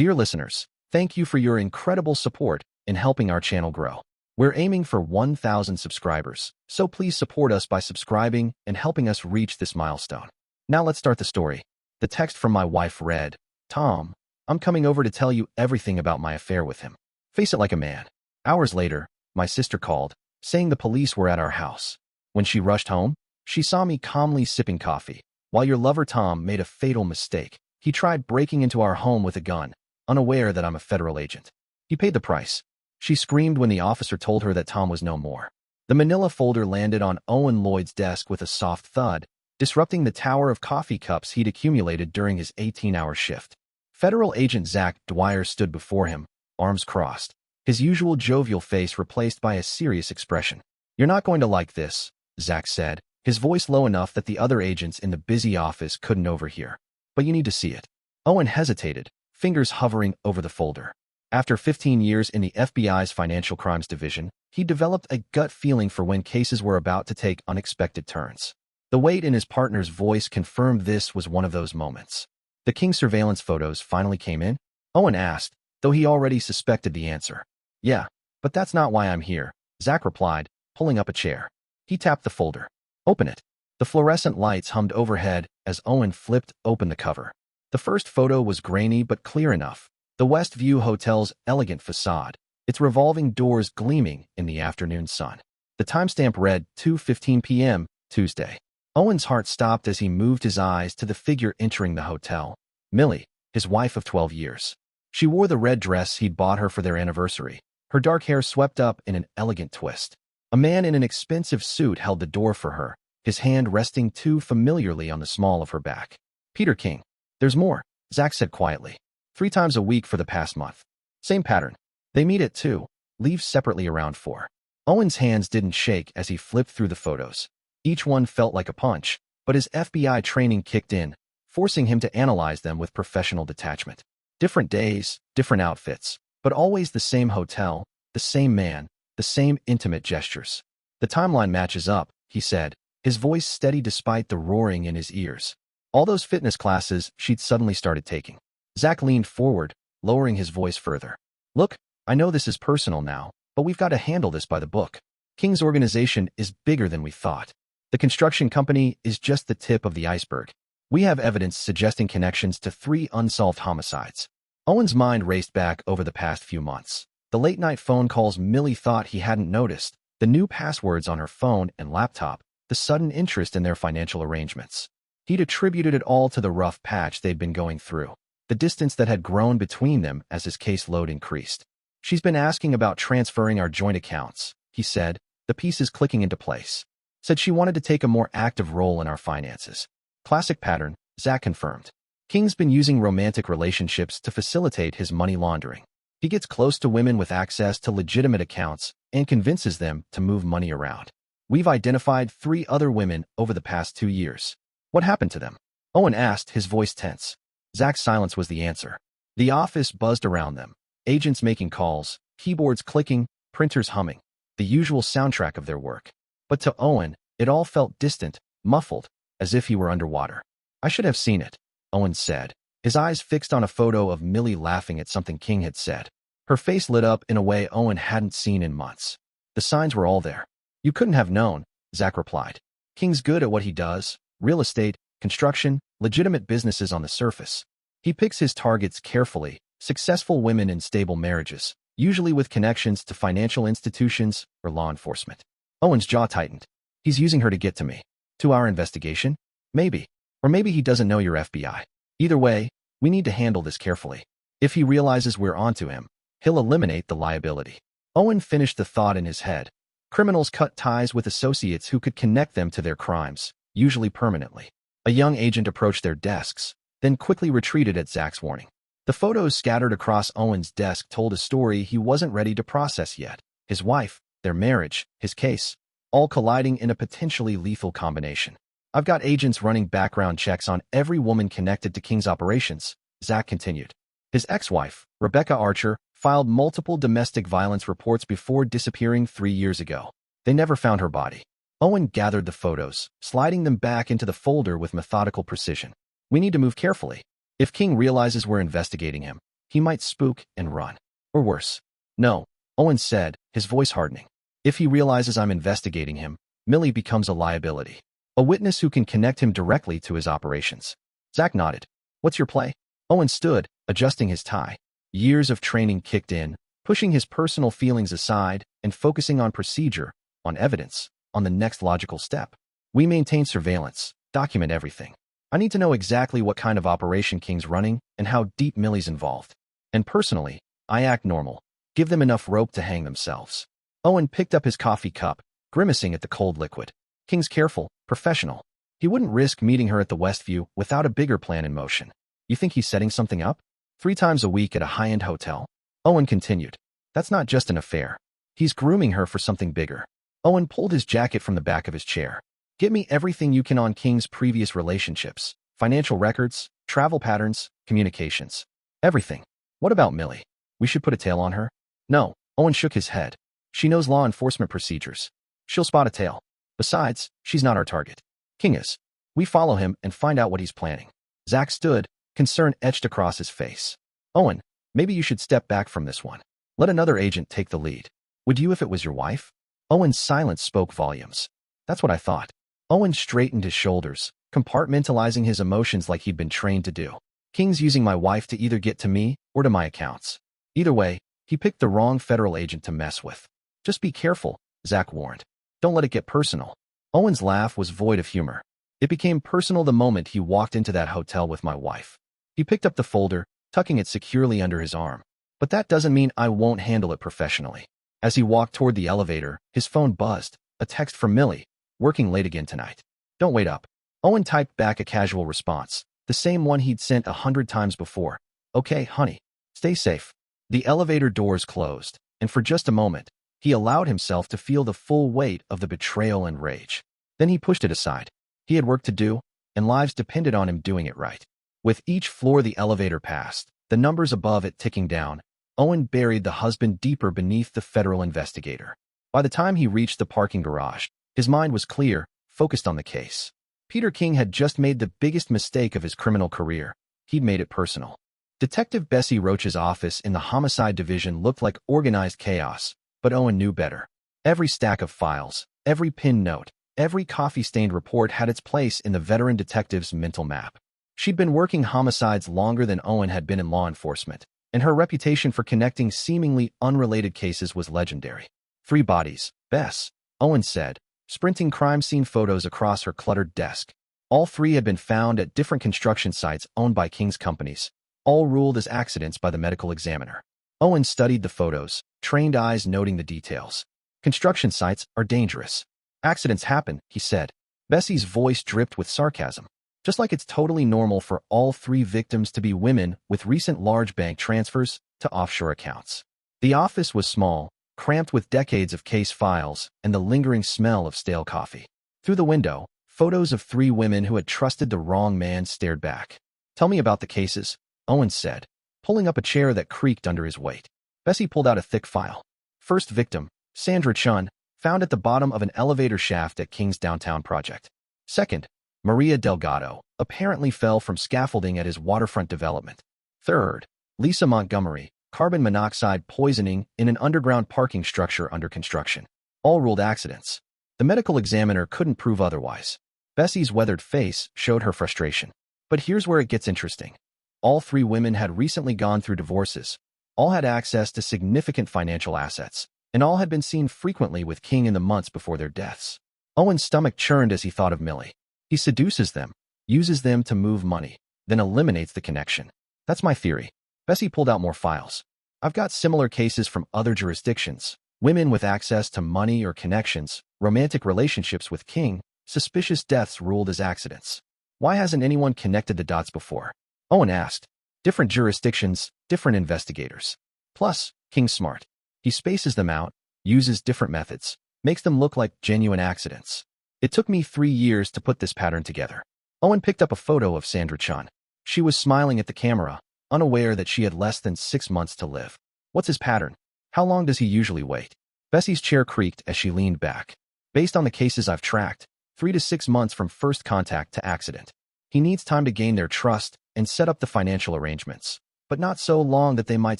Dear listeners, thank you for your incredible support in helping our channel grow. We're aiming for 1,000 subscribers, so please support us by subscribing and helping us reach this milestone. Now let's start the story. The text from my wife read, "Tom, I'm coming over to tell you everything about my affair with him. Face it like a man." Hours later, my sister called, saying the police were at our house. When she rushed home, she saw me calmly sipping coffee, while your lover Tom made a fatal mistake. He tried breaking into our home with a gun, unaware that I'm a federal agent. He paid the price. She screamed when the officer told her that Tom was no more. The manila folder landed on Owen Lloyd's desk with a soft thud, disrupting the tower of coffee cups he'd accumulated during his 18-hour shift. Federal Agent Zach Dwyer stood before him, arms crossed, his usual jovial face replaced by a serious expression. "You're not going to like this," Zach said, his voice low enough that the other agents in the busy office couldn't overhear. "But you need to see it." Owen hesitated, fingers hovering over the folder. After 15 years in the FBI's Financial Crimes Division, he developed a gut feeling for when cases were about to take unexpected turns. The weight in his partner's voice confirmed this was one of those moments. "The King surveillance photos finally came in?" Owen asked, though he already suspected the answer. "Yeah, but that's not why I'm here," Zach replied, pulling up a chair. He tapped the folder. "Open it." The fluorescent lights hummed overhead as Owen flipped open the cover. The first photo was grainy but clear enough. The Westview Hotel's elegant facade, its revolving doors gleaming in the afternoon sun. The timestamp read 2:15 p.m., Tuesday. Owen's heart stopped as he moved his eyes to the figure entering the hotel. Millie, his wife of 12 years. She wore the red dress he'd bought her for their anniversary, her dark hair swept up in an elegant twist. A man in an expensive suit held the door for her, his hand resting too familiarly on the small of her back. "Peter King." "There's more," Zach said quietly. 3 times a week for the past month. Same pattern. They meet at 2, leave separately around 4. Owen's hands didn't shake as he flipped through the photos. Each one felt like a punch, but his FBI training kicked in, forcing him to analyze them with professional detachment. Different days, different outfits, but always the same hotel, the same man, the same intimate gestures. "The timeline matches up," he said, his voice steady despite the roaring in his ears. "All those fitness classes she'd suddenly started taking." Zach leaned forward, lowering his voice further. "Look, I know this is personal now, but we've got to handle this by the book. King's organization is bigger than we thought. The construction company is just the tip of the iceberg. We have evidence suggesting connections to 3 unsolved homicides." Owen's mind raced back over the past few months. The late-night phone calls Millie thought he hadn't noticed, the new passwords on her phone and laptop, the sudden interest in their financial arrangements. He'd attributed it all to the rough patch they'd been going through, the distance that had grown between them as his caseload increased. "She's been asking about transferring our joint accounts," he said, the pieces clicking into place. "Said she wanted to take a more active role in our finances." "Classic pattern," Zach confirmed. "King's been using romantic relationships to facilitate his money laundering. He gets close to women with access to legitimate accounts and convinces them to move money around. We've identified 3 other women over the past 2 years." "What happened to them?" Owen asked, his voice tense. Zach's silence was the answer. The office buzzed around them, agents making calls, keyboards clicking, printers humming, the usual soundtrack of their work. But to Owen, it all felt distant, muffled, as if he were underwater. "I should have seen it," Owen said, his eyes fixed on a photo of Millie laughing at something King had said. Her face lit up in a way Owen hadn't seen in months. "The signs were all there." "You couldn't have known," Zach replied. "King's good at what he does, real estate, construction, legitimate businesses on the surface. He picks his targets carefully, successful women in stable marriages, usually with connections to financial institutions or law enforcement." Owen's jaw tightened. "He's using her to get to me. To our investigation? Maybe. Or maybe he doesn't know you're FBI. Either way, we need to handle this carefully. If he realizes we're onto him, he'll eliminate the liability." Owen finished the thought in his head. Criminals cut ties with associates who could connect them to their crimes, usually permanently. A young agent approached their desks, then quickly retreated at Zach's warning. The photos scattered across Owen's desk told a story he wasn't ready to process yet. His wife, their marriage, his case, all colliding in a potentially lethal combination. "I've got agents running background checks on every woman connected to King's operations," Zach continued. His ex-wife, Rebecca Archer, filed multiple domestic violence reports before disappearing 3 years ago. They never found her body. Owen gathered the photos, sliding them back into the folder with methodical precision. "We need to move carefully. If King realizes we're investigating him, He might spook and run. Or worse. No, Owen said, his voice hardening. If he realizes I'm investigating him, Millie becomes a liability. A witness who can connect him directly to his operations. Zach nodded. What's your play? Owen stood, adjusting his tie. Years of training kicked in, pushing his personal feelings aside and focusing on procedure, on evidence, on the next logical step. We maintain surveillance, document everything. I need to know exactly what kind of operation King's running and how deep Millie's involved. And personally, I act normal. Give them enough rope to hang themselves. Owen picked up his coffee cup, grimacing at the cold liquid. King's careful, professional. He wouldn't risk meeting her at the Westview without a bigger plan in motion. You think he's setting something up? 3 times a week at a high-end hotel? Owen continued. That's not just an affair. He's grooming her for something bigger. Owen pulled his jacket from the back of his chair. Get me everything you can on King's previous relationships. Financial records, travel patterns, communications. Everything. What about Millie? We should put a tail on her? No, Owen shook his head. She knows law enforcement procedures. She'll spot a tail. Besides, she's not our target. King is. We follow him and find out what he's planning. Zach stood, concern etched across his face. Owen, maybe you should step back from this one. Let another agent take the lead. Would you if it was your wife? Owen's silence spoke volumes. That's what I thought. Owen straightened his shoulders, compartmentalizing his emotions like he'd been trained to do. King's using my wife to either get to me or to my accounts. Either way, he picked the wrong federal agent to mess with. Just be careful, Zach warned. Don't let it get personal. Owen's laugh was void of humor. It became personal the moment he walked into that hotel with my wife. He picked up the folder, tucking it securely under his arm. But that doesn't mean I won't handle it professionally. As he walked toward the elevator, his phone buzzed. A text from Millie. Working late again tonight. Don't wait up. Owen typed back a casual response, the same one he'd sent 100 times before. Okay, honey. Stay safe. The elevator doors closed, and for just a moment, he allowed himself to feel the full weight of the betrayal and rage. Then he pushed it aside. He had work to do, and lives depended on him doing it right. With each floor the elevator passed, the numbers above it ticking down, Owen buried the husband deeper beneath the federal investigator. By the time he reached the parking garage, his mind was clear, focused on the case. Peter King had just made the biggest mistake of his criminal career. He'd made it personal. Detective Bessie Roach's office in the homicide division looked like organized chaos, but Owen knew better. Every stack of files, every pinned note, every coffee-stained report had its place in the veteran detective's mental map. She'd been working homicides longer than Owen had been in law enforcement, and her reputation for connecting seemingly unrelated cases was legendary. 3 bodies, Bess, Owen said, sprinting crime scene photos across her cluttered desk. All 3 had been found at different construction sites owned by King's companies, all ruled as accidents by the medical examiner. Owen studied the photos, trained eyes noting the details. Construction sites are dangerous. Accidents happen, he said. Bessie's voice dripped with sarcasm. Just like it's totally normal for all 3 victims to be women with recent large bank transfers to offshore accounts. The office was small, cramped with decades of case files and the lingering smell of stale coffee. Through the window, photos of 3 women who had trusted the wrong man stared back. Tell me about the cases, Owen said, pulling up a chair that creaked under his weight. Bessie pulled out a thick file. First victim, Sandra Chun, found at the bottom of an elevator shaft at King's downtown project. Second, Maria Delgado, apparently fell from scaffolding at his waterfront development. Third, Lisa Montgomery, carbon monoxide poisoning in an underground parking structure under construction. All ruled accidents. The medical examiner couldn't prove otherwise. Bessie's weathered face showed her frustration. But here's where it gets interesting. All 3 women had recently gone through divorces. All had access to significant financial assets, and all had been seen frequently with King in the months before their deaths. Owen's stomach churned as he thought of Millie. He seduces them, uses them to move money, then eliminates the connection. That's my theory. Bessie pulled out more files. I've got similar cases from other jurisdictions. Women with access to money or connections, romantic relationships with King, suspicious deaths ruled as accidents. Why hasn't anyone connected the dots before? Owen asked. Different jurisdictions, different investigators. Plus, King's smart. He spaces them out, uses different methods, makes them look like genuine accidents. It took me 3 years to put this pattern together. Owen picked up a photo of Sandra Chun. She was smiling at the camera, unaware that she had less than 6 months to live. What's his pattern? How long does he usually wait? Bessie's chair creaked as she leaned back. Based on the cases I've tracked, 3 to 6 months from first contact to accident. He needs time to gain their trust and set up the financial arrangements. but not so long that they might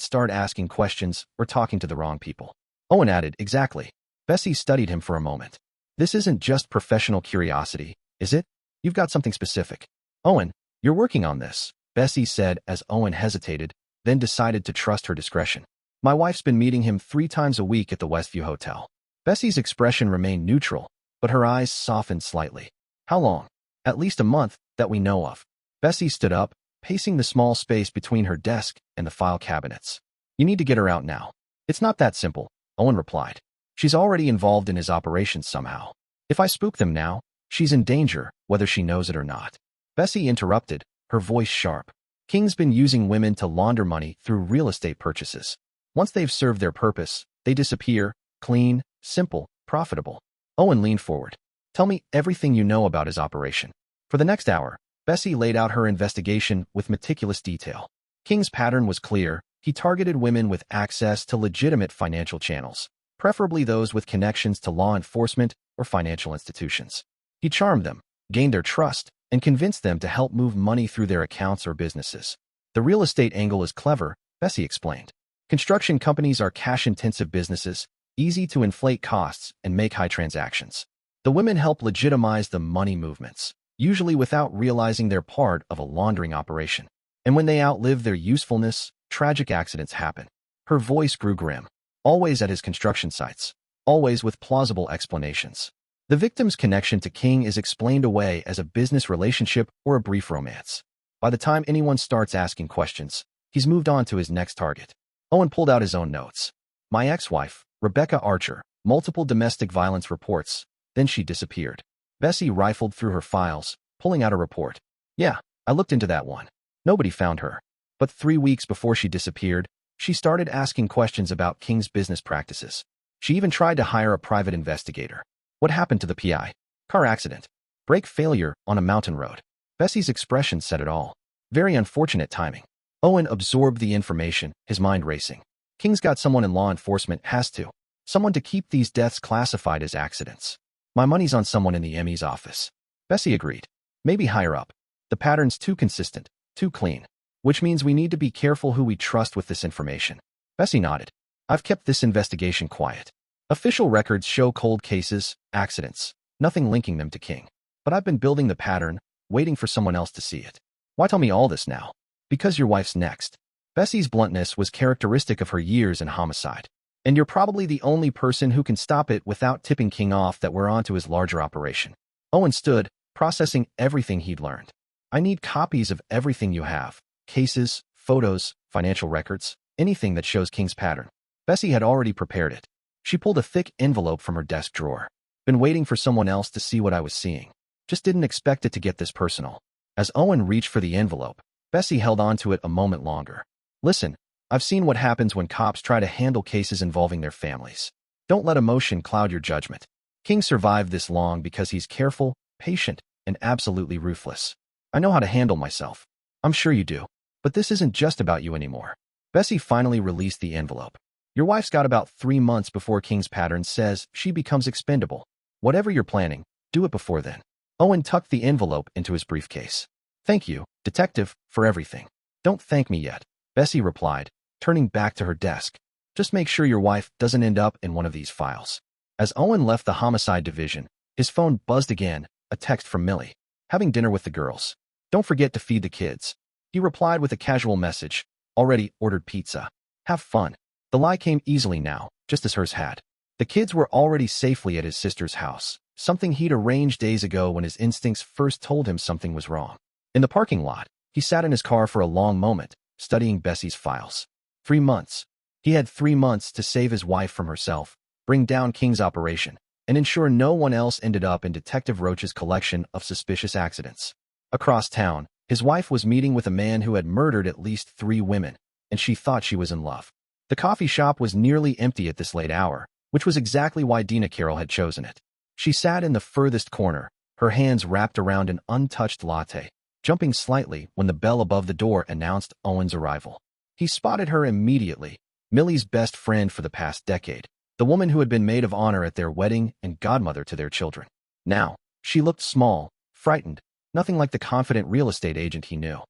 start asking questions or talking to the wrong people. Owen added, exactly. Bessie studied him for a moment. This isn't just professional curiosity, is it? You've got something specific. Owen, you're working on this, Bessie said as Owen hesitated, then decided to trust her discretion. My wife's been meeting him 3 times a week at the Westview Hotel. Bessie's expression remained neutral, but her eyes softened slightly. How long? At least a month, that we know of. Bessie stood up, pacing the small space between her desk and the file cabinets. You need to get her out now. It's not that simple, Owen replied. She's already involved in his operations somehow. If I spook them now, she's in danger, whether she knows it or not. Bessie interrupted, her voice sharp. King's been using women to launder money through real estate purchases. Once they've served their purpose, they disappear, clean, simple, profitable. Owen leaned forward. Tell me everything you know about his operation. For the next hour, Bessie laid out her investigation with meticulous detail. King's pattern was clear. He targeted women with access to legitimate financial channels, preferably those with connections to law enforcement or financial institutions. He charmed them, gained their trust, and convinced them to help move money through their accounts or businesses. The real estate angle is clever, Bessie explained. Construction companies are cash-intensive businesses, easy to inflate costs and make high transactions. The women help legitimize the money movements, usually without realizing they're part of a laundering operation. And when they outlive their usefulness, tragic accidents happen. Her voice grew grim. Always at his construction sites. Always with plausible explanations. The victim's connection to King is explained away as a business relationship or a brief romance. By the time anyone starts asking questions, he's moved on to his next target. Owen pulled out his own notes. My ex-wife, Rebecca Archer, multiple domestic violence reports, then she disappeared. Bessie rifled through her files, pulling out a report. Yeah, I looked into that one. Nobody found her. But 3 weeks before she disappeared, she started asking questions about King's business practices. She even tried to hire a private investigator. What happened to the PI? Car accident. Brake failure on a mountain road. Bessie's expression said it all. Very unfortunate timing. Owen absorbed the information, his mind racing. King's got someone in law enforcement, has to. Someone to keep these deaths classified as accidents. My money's on someone in the ME's office. Bessie agreed. Maybe higher up. The pattern's too consistent, too clean. Which means we need to be careful who we trust with this information. Bessie nodded. I've kept this investigation quiet. Official records show cold cases, accidents, nothing linking them to King. But I've been building the pattern, waiting for someone else to see it. Why tell me all this now? Because your wife's next. Bessie's bluntness was characteristic of her years in homicide. And you're probably the only person who can stop it without tipping King off that we're onto his larger operation. Owen stood, processing everything he'd learned. I need copies of everything you have. Cases, photos, financial records, anything that shows King's pattern. Bessie had already prepared it. She pulled a thick envelope from her desk drawer. Been waiting for someone else to see what I was seeing. Just didn't expect it to get this personal. As Owen reached for the envelope, Bessie held on to it a moment longer. Listen, I've seen what happens when cops try to handle cases involving their families. Don't let emotion cloud your judgment. King survived this long because he's careful, patient, and absolutely ruthless. I know how to handle myself. I'm sure you do. But this isn't just about you anymore. Bessie finally released the envelope. Your wife's got about 3 months before King's pattern says she becomes expendable. Whatever you're planning, do it before then. Owen tucked the envelope into his briefcase. Thank you, detective, for everything. Don't thank me yet, Bessie replied, turning back to her desk. Just make sure your wife doesn't end up in one of these files. As Owen left the homicide division, his phone buzzed again, a text from Millie. Having dinner with the girls. Don't forget to feed the kids. He replied with a casual message. Already ordered pizza. Have fun. The lie came easily now, just as hers had. The kids were already safely at his sister's house, something he'd arranged days ago when his instincts first told him something was wrong. In the parking lot, he sat in his car for a long moment, studying Bessie's files. 3 months. He had 3 months to save his wife from herself, bring down King's operation, and ensure no one else ended up in Detective Roach's collection of suspicious accidents. Across town, his wife was meeting with a man who had murdered at least 3 women, and she thought she was in love. The coffee shop was nearly empty at this late hour, which was exactly why Dina Carroll had chosen it. She sat in the furthest corner, her hands wrapped around an untouched latte, jumping slightly when the bell above the door announced Owen's arrival. He spotted her immediately, Millie's best friend for the past decade, the woman who had been maid of honor at their wedding and godmother to their children. Now, she looked small, frightened, nothing like the confident real estate agent he knew.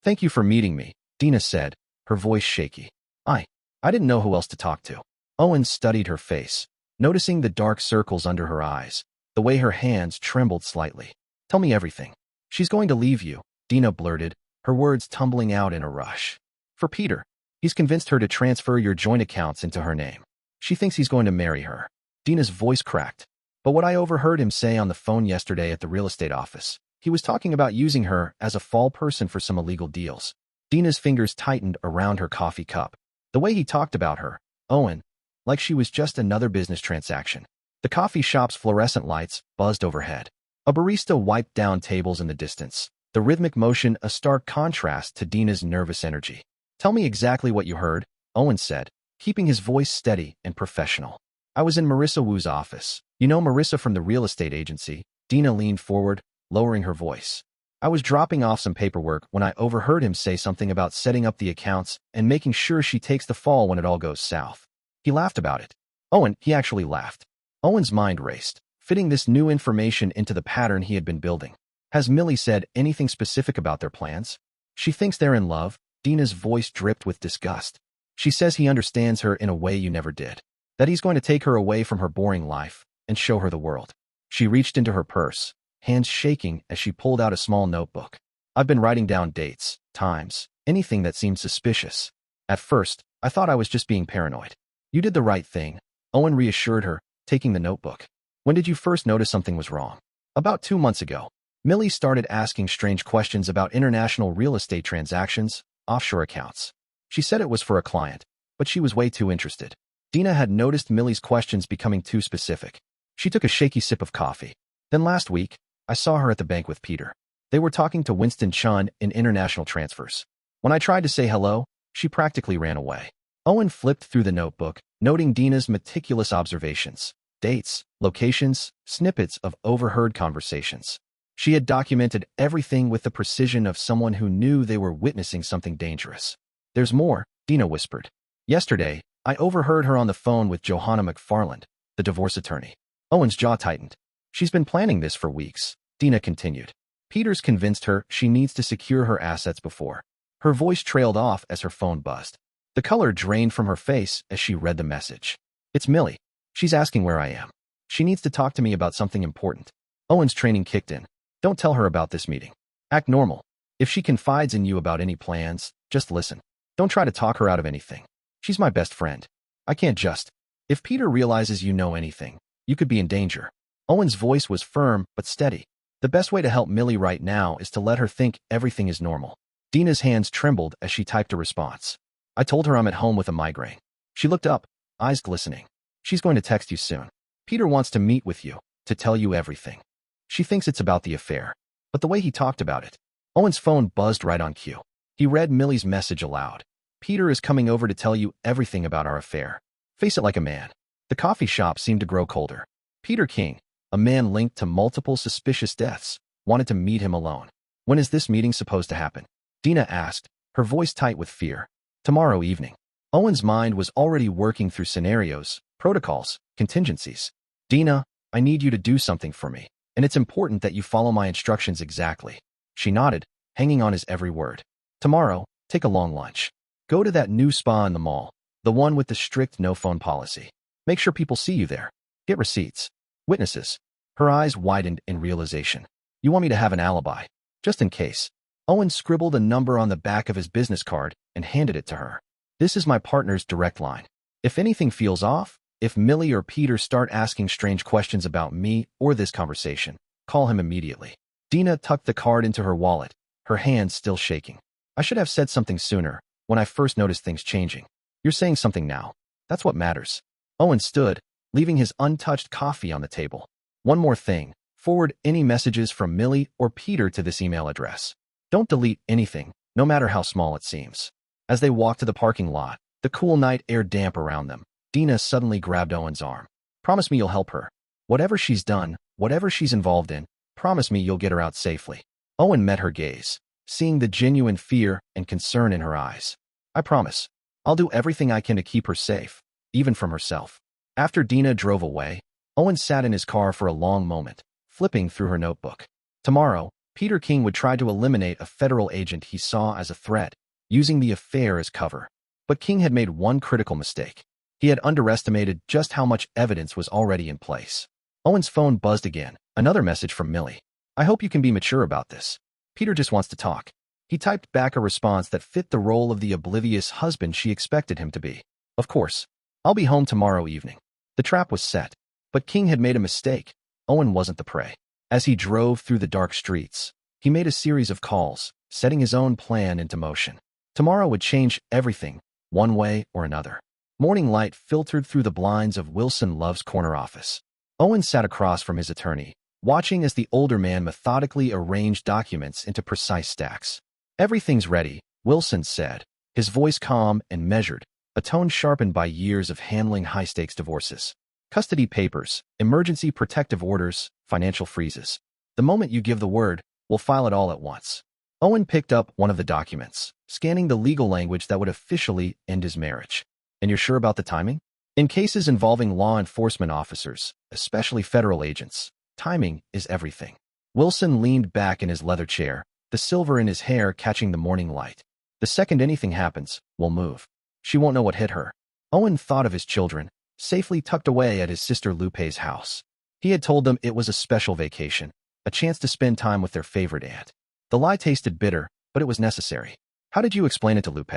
Thank you for meeting me, Dina said, her voice shaky. I didn't know who else to talk to. Owen studied her face, noticing the dark circles under her eyes, the way her hands trembled slightly. Tell me everything. She's going to leave you, Dina blurted, her words tumbling out in a rush. For Peter. He's convinced her to transfer your joint accounts into her name. She thinks he's going to marry her. Dina's voice cracked. But what I overheard him say on the phone yesterday at the real estate office, he was talking about using her as a fall person for some illegal deals. Dina's fingers tightened around her coffee cup. The way he talked about her, Owen, like she was just another business transaction. The coffee shop's fluorescent lights buzzed overhead. A barista wiped down tables in the distance, the rhythmic motion a stark contrast to Dina's nervous energy. Tell me exactly what you heard, Owen said, keeping his voice steady and professional. I was in Marissa Wu's office. You know Marissa from the real estate agency? Dina leaned forward, lowering her voice. I was dropping off some paperwork when I overheard him say something about setting up the accounts and making sure she takes the fall when it all goes south. He laughed about it. He actually laughed. Owen's mind raced, fitting this new information into the pattern he had been building. Has Millie said anything specific about their plans? She thinks they're in love. Dina's voice dripped with disgust. She says he understands her in a way you never did. That he's going to take her away from her boring life and show her the world. She reached into her purse, hands shaking as she pulled out a small notebook. I've been writing down dates, times, anything that seemed suspicious. At first, I thought I was just being paranoid. You did the right thing, Owen reassured her, taking the notebook. When did you first notice something was wrong? About 2 months ago. Millie started asking strange questions about international real estate transactions, offshore accounts. She said it was for a client, but she was way too interested. Dina had noticed Millie's questions becoming too specific. She took a shaky sip of coffee. Then last week, I saw her at the bank with Peter. They were talking to Winston Chun in international transfers. When I tried to say hello, she practically ran away. Owen flipped through the notebook, noting Dina's meticulous observations, dates, locations, snippets of overheard conversations. She had documented everything with the precision of someone who knew they were witnessing something dangerous. There's more, Dina whispered. Yesterday, I overheard her on the phone with Johanna McFarland, the divorce attorney. Owen's jaw tightened. She's been planning this for weeks, Dina continued. Peter's convinced her she needs to secure her assets before. Her voice trailed off as her phone buzzed. The color drained from her face as she read the message. It's Millie. She's asking where I am. She needs to talk to me about something important. Owen's training kicked in. Don't tell her about this meeting. Act normal. If she confides in you about any plans, just listen. Don't try to talk her out of anything. She's my best friend. I can't just. If Peter realizes you know anything, you could be in danger. Owen's voice was firm but steady. The best way to help Millie right now is to let her think everything is normal. Dina's hands trembled as she typed a response. I told her I'm at home with a migraine. She looked up, eyes glistening. She's going to text you soon. Peter wants to meet with you, to tell you everything. She thinks it's about the affair, but the way he talked about it. Owen's phone buzzed right on cue. He read Millie's message aloud. Peter is coming over to tell you everything about our affair. Face it like a man. The coffee shop seemed to grow colder. Peter King, a man linked to multiple suspicious deaths, wanted to meet him alone. When is this meeting supposed to happen? Dina asked, her voice tight with fear. Tomorrow evening. Owen's mind was already working through scenarios, protocols, contingencies. Dina, I need you to do something for me, and it's important that you follow my instructions exactly. She nodded, hanging on his every word. Tomorrow, take a long lunch. Go to that new spa in the mall, the one with the strict no-phone policy. Make sure people see you there. Get receipts. Witnesses. Her eyes widened in realization. You want me to have an alibi, just in case. Owen scribbled a number on the back of his business card and handed it to her. This is my partner's direct line. If anything feels off, if Millie or Peter start asking strange questions about me or this conversation, call him immediately. Dina tucked the card into her wallet, her hands still shaking. I should have said something sooner, when I first noticed things changing. You're saying something now. That's what matters. Owen stood, leaving his untouched coffee on the table. One more thing. Forward any messages from Millie or Peter to this email address. Don't delete anything, no matter how small it seems. As they walked to the parking lot, the cool night air damp around them, Dina suddenly grabbed Owen's arm. Promise me you'll help her. Whatever she's done, whatever she's involved in, promise me you'll get her out safely. Owen met her gaze, seeing the genuine fear and concern in her eyes. I promise. I'll do everything I can to keep her safe, even from herself. After Dina drove away, Owen sat in his car for a long moment, flipping through her notebook. Tomorrow, Peter King would try to eliminate a federal agent he saw as a threat, using the affair as cover. But King had made one critical mistake. He had underestimated just how much evidence was already in place. Owen's phone buzzed again, another message from Millie. I hope you can be mature about this. Peter just wants to talk. He typed back a response that fit the role of the oblivious husband she expected him to be. Of course. I'll be home tomorrow evening. The trap was set. But King had made a mistake. Owen wasn't the prey. As he drove through the dark streets, he made a series of calls, setting his own plan into motion. Tomorrow would change everything, one way or another. Morning light filtered through the blinds of Wilson Love's corner office. Owen sat across from his attorney, watching as the older man methodically arranged documents into precise stacks. Everything's ready, Wilson said, his voice calm and measured, a tone sharpened by years of handling high-stakes divorces. Custody papers, emergency protective orders, financial freezes. The moment you give the word, we'll file it all at once. Owen picked up one of the documents, scanning the legal language that would officially end his marriage. And you're sure about the timing? In cases involving law enforcement officers, especially federal agents, timing is everything. Wilson leaned back in his leather chair, the silver in his hair catching the morning light. The second anything happens, we'll move. She won't know what hit her. Owen thought of his children, safely tucked away at his sister Lupe's house. He had told them it was a special vacation, a chance to spend time with their favorite aunt. The lie tasted bitter, but it was necessary. How did you explain it to Lupe?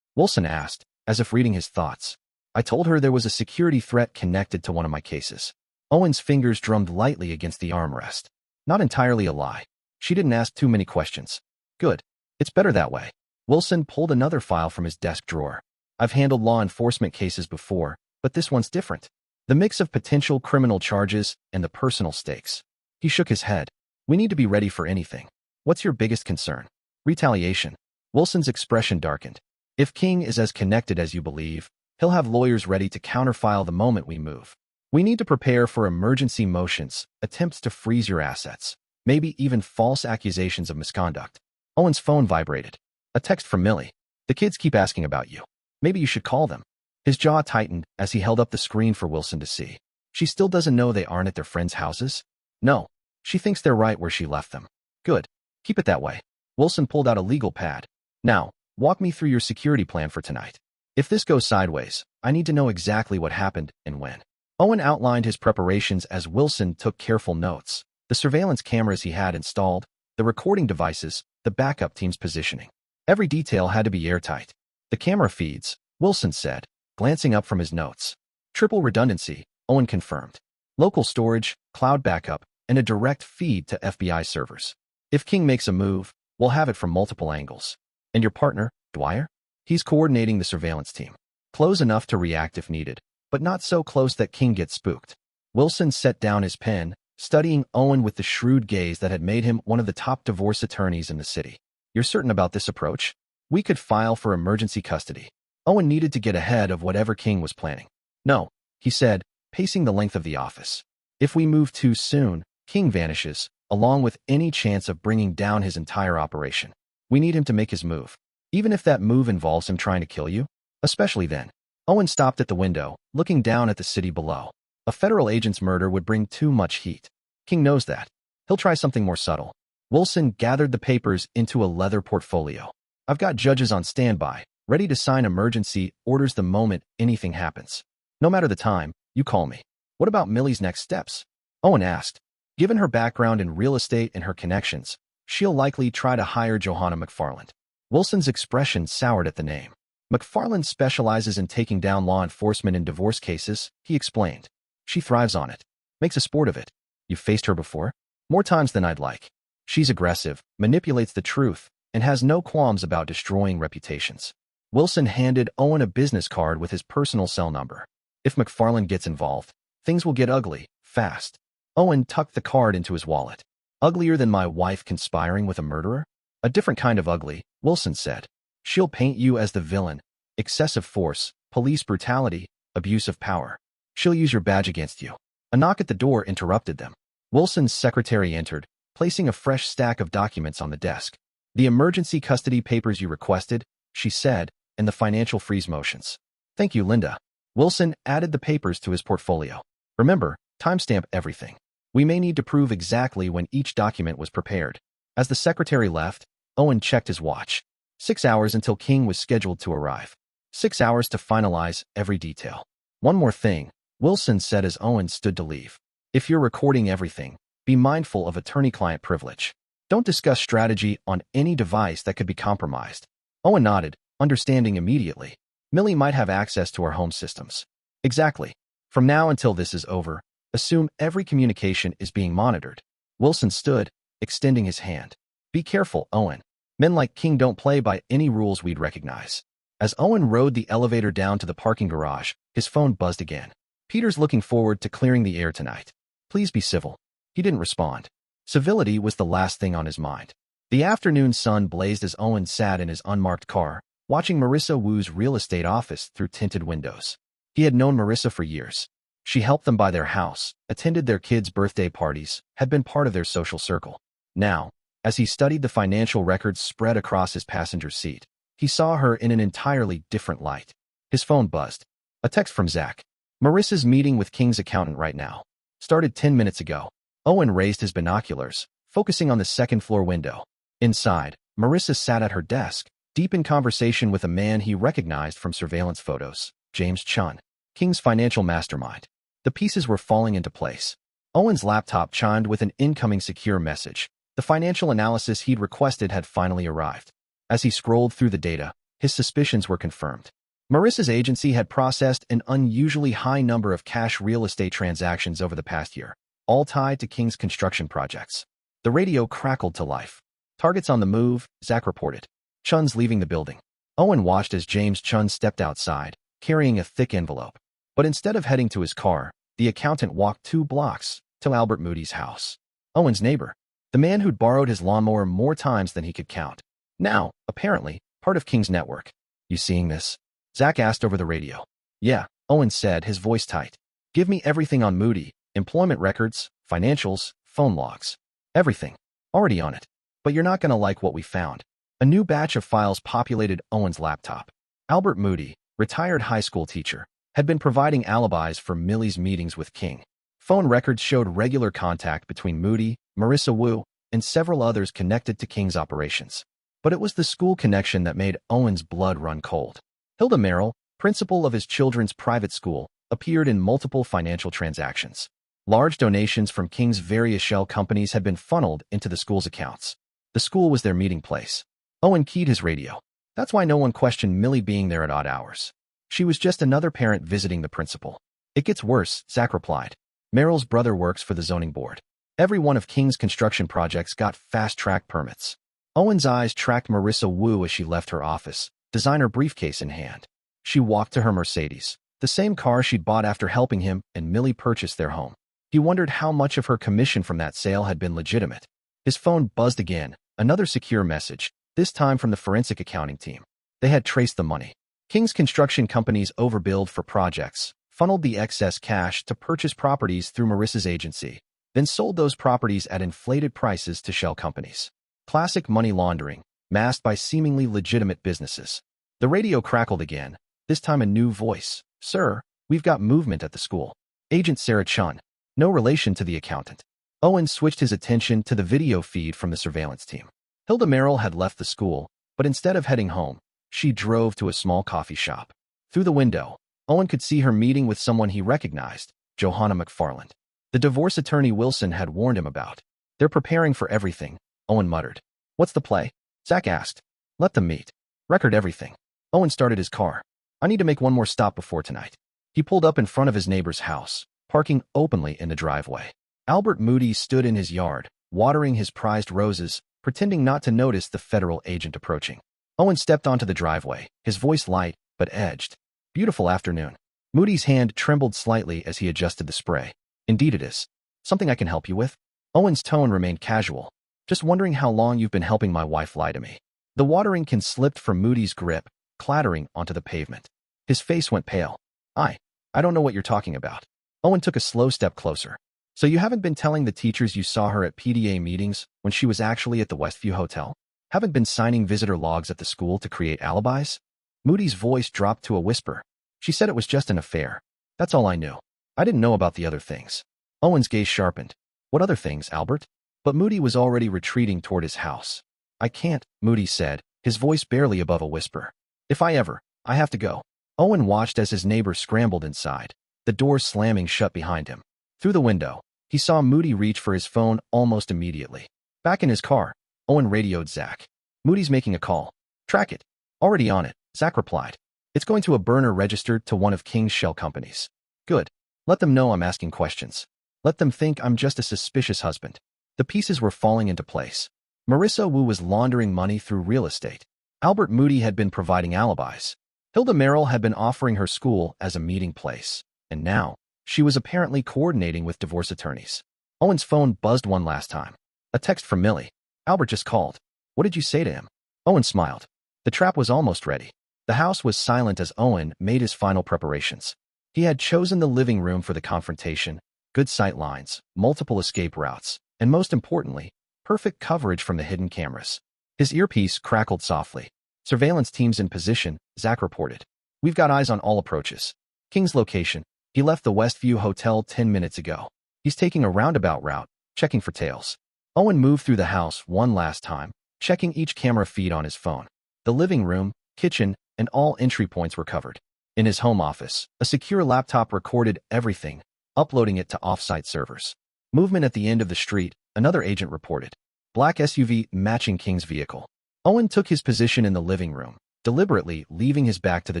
Wilson asked, as if reading his thoughts. I told her there was a security threat connected to one of my cases. Owen's fingers drummed lightly against the armrest. Not entirely a lie. She didn't ask too many questions. Good. It's better that way. Wilson pulled another file from his desk drawer. I've handled law enforcement cases before, but this one's different. The mix of potential criminal charges and the personal stakes. He shook his head. We need to be ready for anything. What's your biggest concern? Retaliation. Wilson's expression darkened. If King is as connected as you believe, he'll have lawyers ready to counterfile the moment we move. We need to prepare for emergency motions, attempts to freeze your assets, maybe even false accusations of misconduct. Owen's phone vibrated. A text from Millie. The kids keep asking about you. Maybe you should call them. His jaw tightened as he held up the screen for Wilson to see. She still doesn't know they aren't at their friends' houses? No. She thinks they're right where she left them. Good. Keep it that way. Wilson pulled out a legal pad. Now, walk me through your security plan for tonight. If this goes sideways, I need to know exactly what happened and when. Owen outlined his preparations as Wilson took careful notes. The surveillance cameras he had installed, the recording devices, the backup team's positioning. Every detail had to be airtight. The camera feeds, Wilson said, glancing up from his notes. Triple redundancy, Owen confirmed. Local storage, cloud backup, and a direct feed to FBI servers. If King makes a move, we'll have it from multiple angles. And your partner, Dwyer? He's coordinating the surveillance team. Close enough to react if needed, but not so close that King gets spooked. Wilson set down his pen, studying Owen with the shrewd gaze that had made him one of the top divorce attorneys in the city. You're certain about this approach? We could file for emergency custody. Owen needed to get ahead of whatever King was planning. No, he said, pacing the length of the office. If we move too soon, King vanishes, along with any chance of bringing down his entire operation. We need him to make his move. Even if that move involves him trying to kill you? Especially then. Owen stopped at the window, looking down at the city below. A federal agent's murder would bring too much heat. King knows that. He'll try something more subtle. Wilson gathered the papers into a leather portfolio. I've got judges on standby, ready to sign emergency orders the moment anything happens. No matter the time, you call me. What about Millie's next steps? Owen asked. Given her background in real estate and her connections, she'll likely try to hire Johanna McFarland. Wilson's expression soured at the name. McFarland specializes in taking down law enforcement in divorce cases, he explained. She thrives on it. Makes a sport of it. You've faced her before? More times than I'd like. She's aggressive, manipulates the truth, and has no qualms about destroying reputations. Wilson handed Owen a business card with his personal cell number. If McFarland gets involved, things will get ugly, fast. Owen tucked the card into his wallet. Uglier than my wife conspiring with a murderer? A different kind of ugly, Wilson said. She'll paint you as the villain. Excessive force, police brutality, abuse of power. She'll use your badge against you. A knock at the door interrupted them. Wilson's secretary entered, placing a fresh stack of documents on the desk. The emergency custody papers you requested, she said, and the financial freeze motions. Thank you, Linda. Wilson added the papers to his portfolio. Remember, timestamp everything. We may need to prove exactly when each document was prepared. As the secretary left, Owen checked his watch. 6 hours until King was scheduled to arrive. 6 hours to finalize every detail. One more thing, Wilson said as Owen stood to leave. If you're recording everything, be mindful of attorney-client privilege. Don't discuss strategy on any device that could be compromised. Owen nodded, understanding immediately. Millie might have access to our home systems. Exactly. From now until this is over, assume every communication is being monitored. Wilson stood, extending his hand. Be careful, Owen. Men like King don't play by any rules we'd recognize. As Owen rode the elevator down to the parking garage, his phone buzzed again. Peter's looking forward to clearing the air tonight. Please be civil. He didn't respond. Civility was the last thing on his mind. The afternoon sun blazed as Owen sat in his unmarked car, watching Marissa Wu's real estate office through tinted windows. He had known Marissa for years. She helped them buy their house, attended their kids' birthday parties, had been part of their social circle. Now, as he studied the financial records spread across his passenger seat, he saw her in an entirely different light. His phone buzzed. A text from Zach. Marissa's meeting with King's accountant right now. Started 10 minutes ago. Owen raised his binoculars, focusing on the second-floor window. Inside, Marissa sat at her desk, deep in conversation with a man he recognized from surveillance photos, James Chun, King's financial mastermind. The pieces were falling into place. Owen's laptop chimed with an incoming secure message. The financial analysis he'd requested had finally arrived. As he scrolled through the data, his suspicions were confirmed. Marissa's agency had processed an unusually high number of cash real estate transactions over the past year, all tied to King's construction projects. The radio crackled to life. Targets on the move, Zach reported. Chun's leaving the building. Owen watched as James Chun stepped outside, carrying a thick envelope. But instead of heading to his car, the accountant walked 2 blocks to Albert Moody's house. Owen's neighbor. The man who'd borrowed his lawnmower more times than he could count. Now, apparently, part of King's network. You seeing this? Zach asked over the radio. Yeah, Owen said, his voice tight. Give me everything on Moody, employment records, financials, phone logs. Everything. Already on it. But you're not going to like what we found. A new batch of files populated Owen's laptop. Albert Moody, retired high school teacher, had been providing alibis for Millie's meetings with King. Phone records showed regular contact between Moody, Marissa Wu, and several others connected to King's operations. But it was the school connection that made Owen's blood run cold. Hilda Merrill, principal of his children's private school, appeared in multiple financial transactions. Large donations from King's various shell companies had been funneled into the school's accounts. The school was their meeting place. Owen keyed his radio. That's why no one questioned Millie being there at odd hours. She was just another parent visiting the principal. It gets worse, Zach replied. Merrill's brother works for the zoning board. Every one of King's construction projects got fast-track permits. Owen's eyes tracked Marissa Wu as she left her office, designer briefcase in hand. She walked to her Mercedes, the same car she'd bought after helping him and Millie purchase their home. He wondered how much of her commission from that sale had been legitimate. His phone buzzed again, another secure message, this time from the forensic accounting team. They had traced the money. King's construction companies overbilled for projects, funneled the excess cash to purchase properties through Marissa's agency, then sold those properties at inflated prices to shell companies. Classic money laundering, masked by seemingly legitimate businesses. The radio crackled again, this time a new voice. Sir, we've got movement at the school. Agent Sarah Chun. No relation to the accountant. Owen switched his attention to the video feed from the surveillance team. Hilda Merrill had left the school, but instead of heading home, she drove to a small coffee shop. Through the window, Owen could see her meeting with someone he recognized, Johanna McFarland. The divorce attorney Wilson had warned him about. They're preparing for everything, Owen muttered. What's the play? Zach asked. Let them meet. Record everything. Owen started his car. I need to make one more stop before tonight. He pulled up in front of his neighbor's house, parking openly in the driveway. Albert Moody stood in his yard, watering his prized roses, pretending not to notice the federal agent approaching. Owen stepped onto the driveway, his voice light, but edged. Beautiful afternoon. Moody's hand trembled slightly as he adjusted the spray. Indeed it is. Something I can help you with? Owen's tone remained casual. Just wondering how long you've been helping my wife lie to me. The watering can slipped from Moody's grip, clattering onto the pavement. His face went pale. I don't know what you're talking about. Owen took a slow step closer. So you haven't been telling the teachers you saw her at PDA meetings when she was actually at the Westview Hotel? Haven't been signing visitor logs at the school to create alibis? Moody's voice dropped to a whisper. She said it was just an affair. That's all I knew. I didn't know about the other things. Owen's gaze sharpened. What other things, Albert? But Moody was already retreating toward his house. I can't, Moody said, his voice barely above a whisper. I have to go. Owen watched as his neighbor scrambled inside, the door slamming shut behind him. Through the window, he saw Moody reach for his phone almost immediately. Back in his car, Owen radioed Zach. Moody's making a call. Track it. Already on it, Zach replied. It's going to a burner registered to one of King's shell companies. Good. Let them know I'm asking questions. Let them think I'm just a suspicious husband. The pieces were falling into place. Marissa Wu was laundering money through real estate. Albert Moody had been providing alibis. Hilda Merrill had been offering her school as a meeting place. And now, she was apparently coordinating with divorce attorneys. Owen's phone buzzed one last time. A text from Millie. Albert just called. What did you say to him? Owen smiled. The trap was almost ready. The house was silent as Owen made his final preparations. He had chosen the living room for the confrontation, good sight lines, multiple escape routes, and most importantly, perfect coverage from the hidden cameras. His earpiece crackled softly. Surveillance teams in position, Zach reported. We've got eyes on all approaches. King's location. He left the Westview Hotel 10 minutes ago. He's taking a roundabout route, checking for tails. Owen moved through the house one last time, checking each camera feed on his phone. The living room, kitchen, and all entry points were covered. In his home office, a secure laptop recorded everything, uploading it to off-site servers. Movement at the end of the street, another agent reported. Black SUV matching King's vehicle. Owen took his position in the living room, deliberately leaving his back to the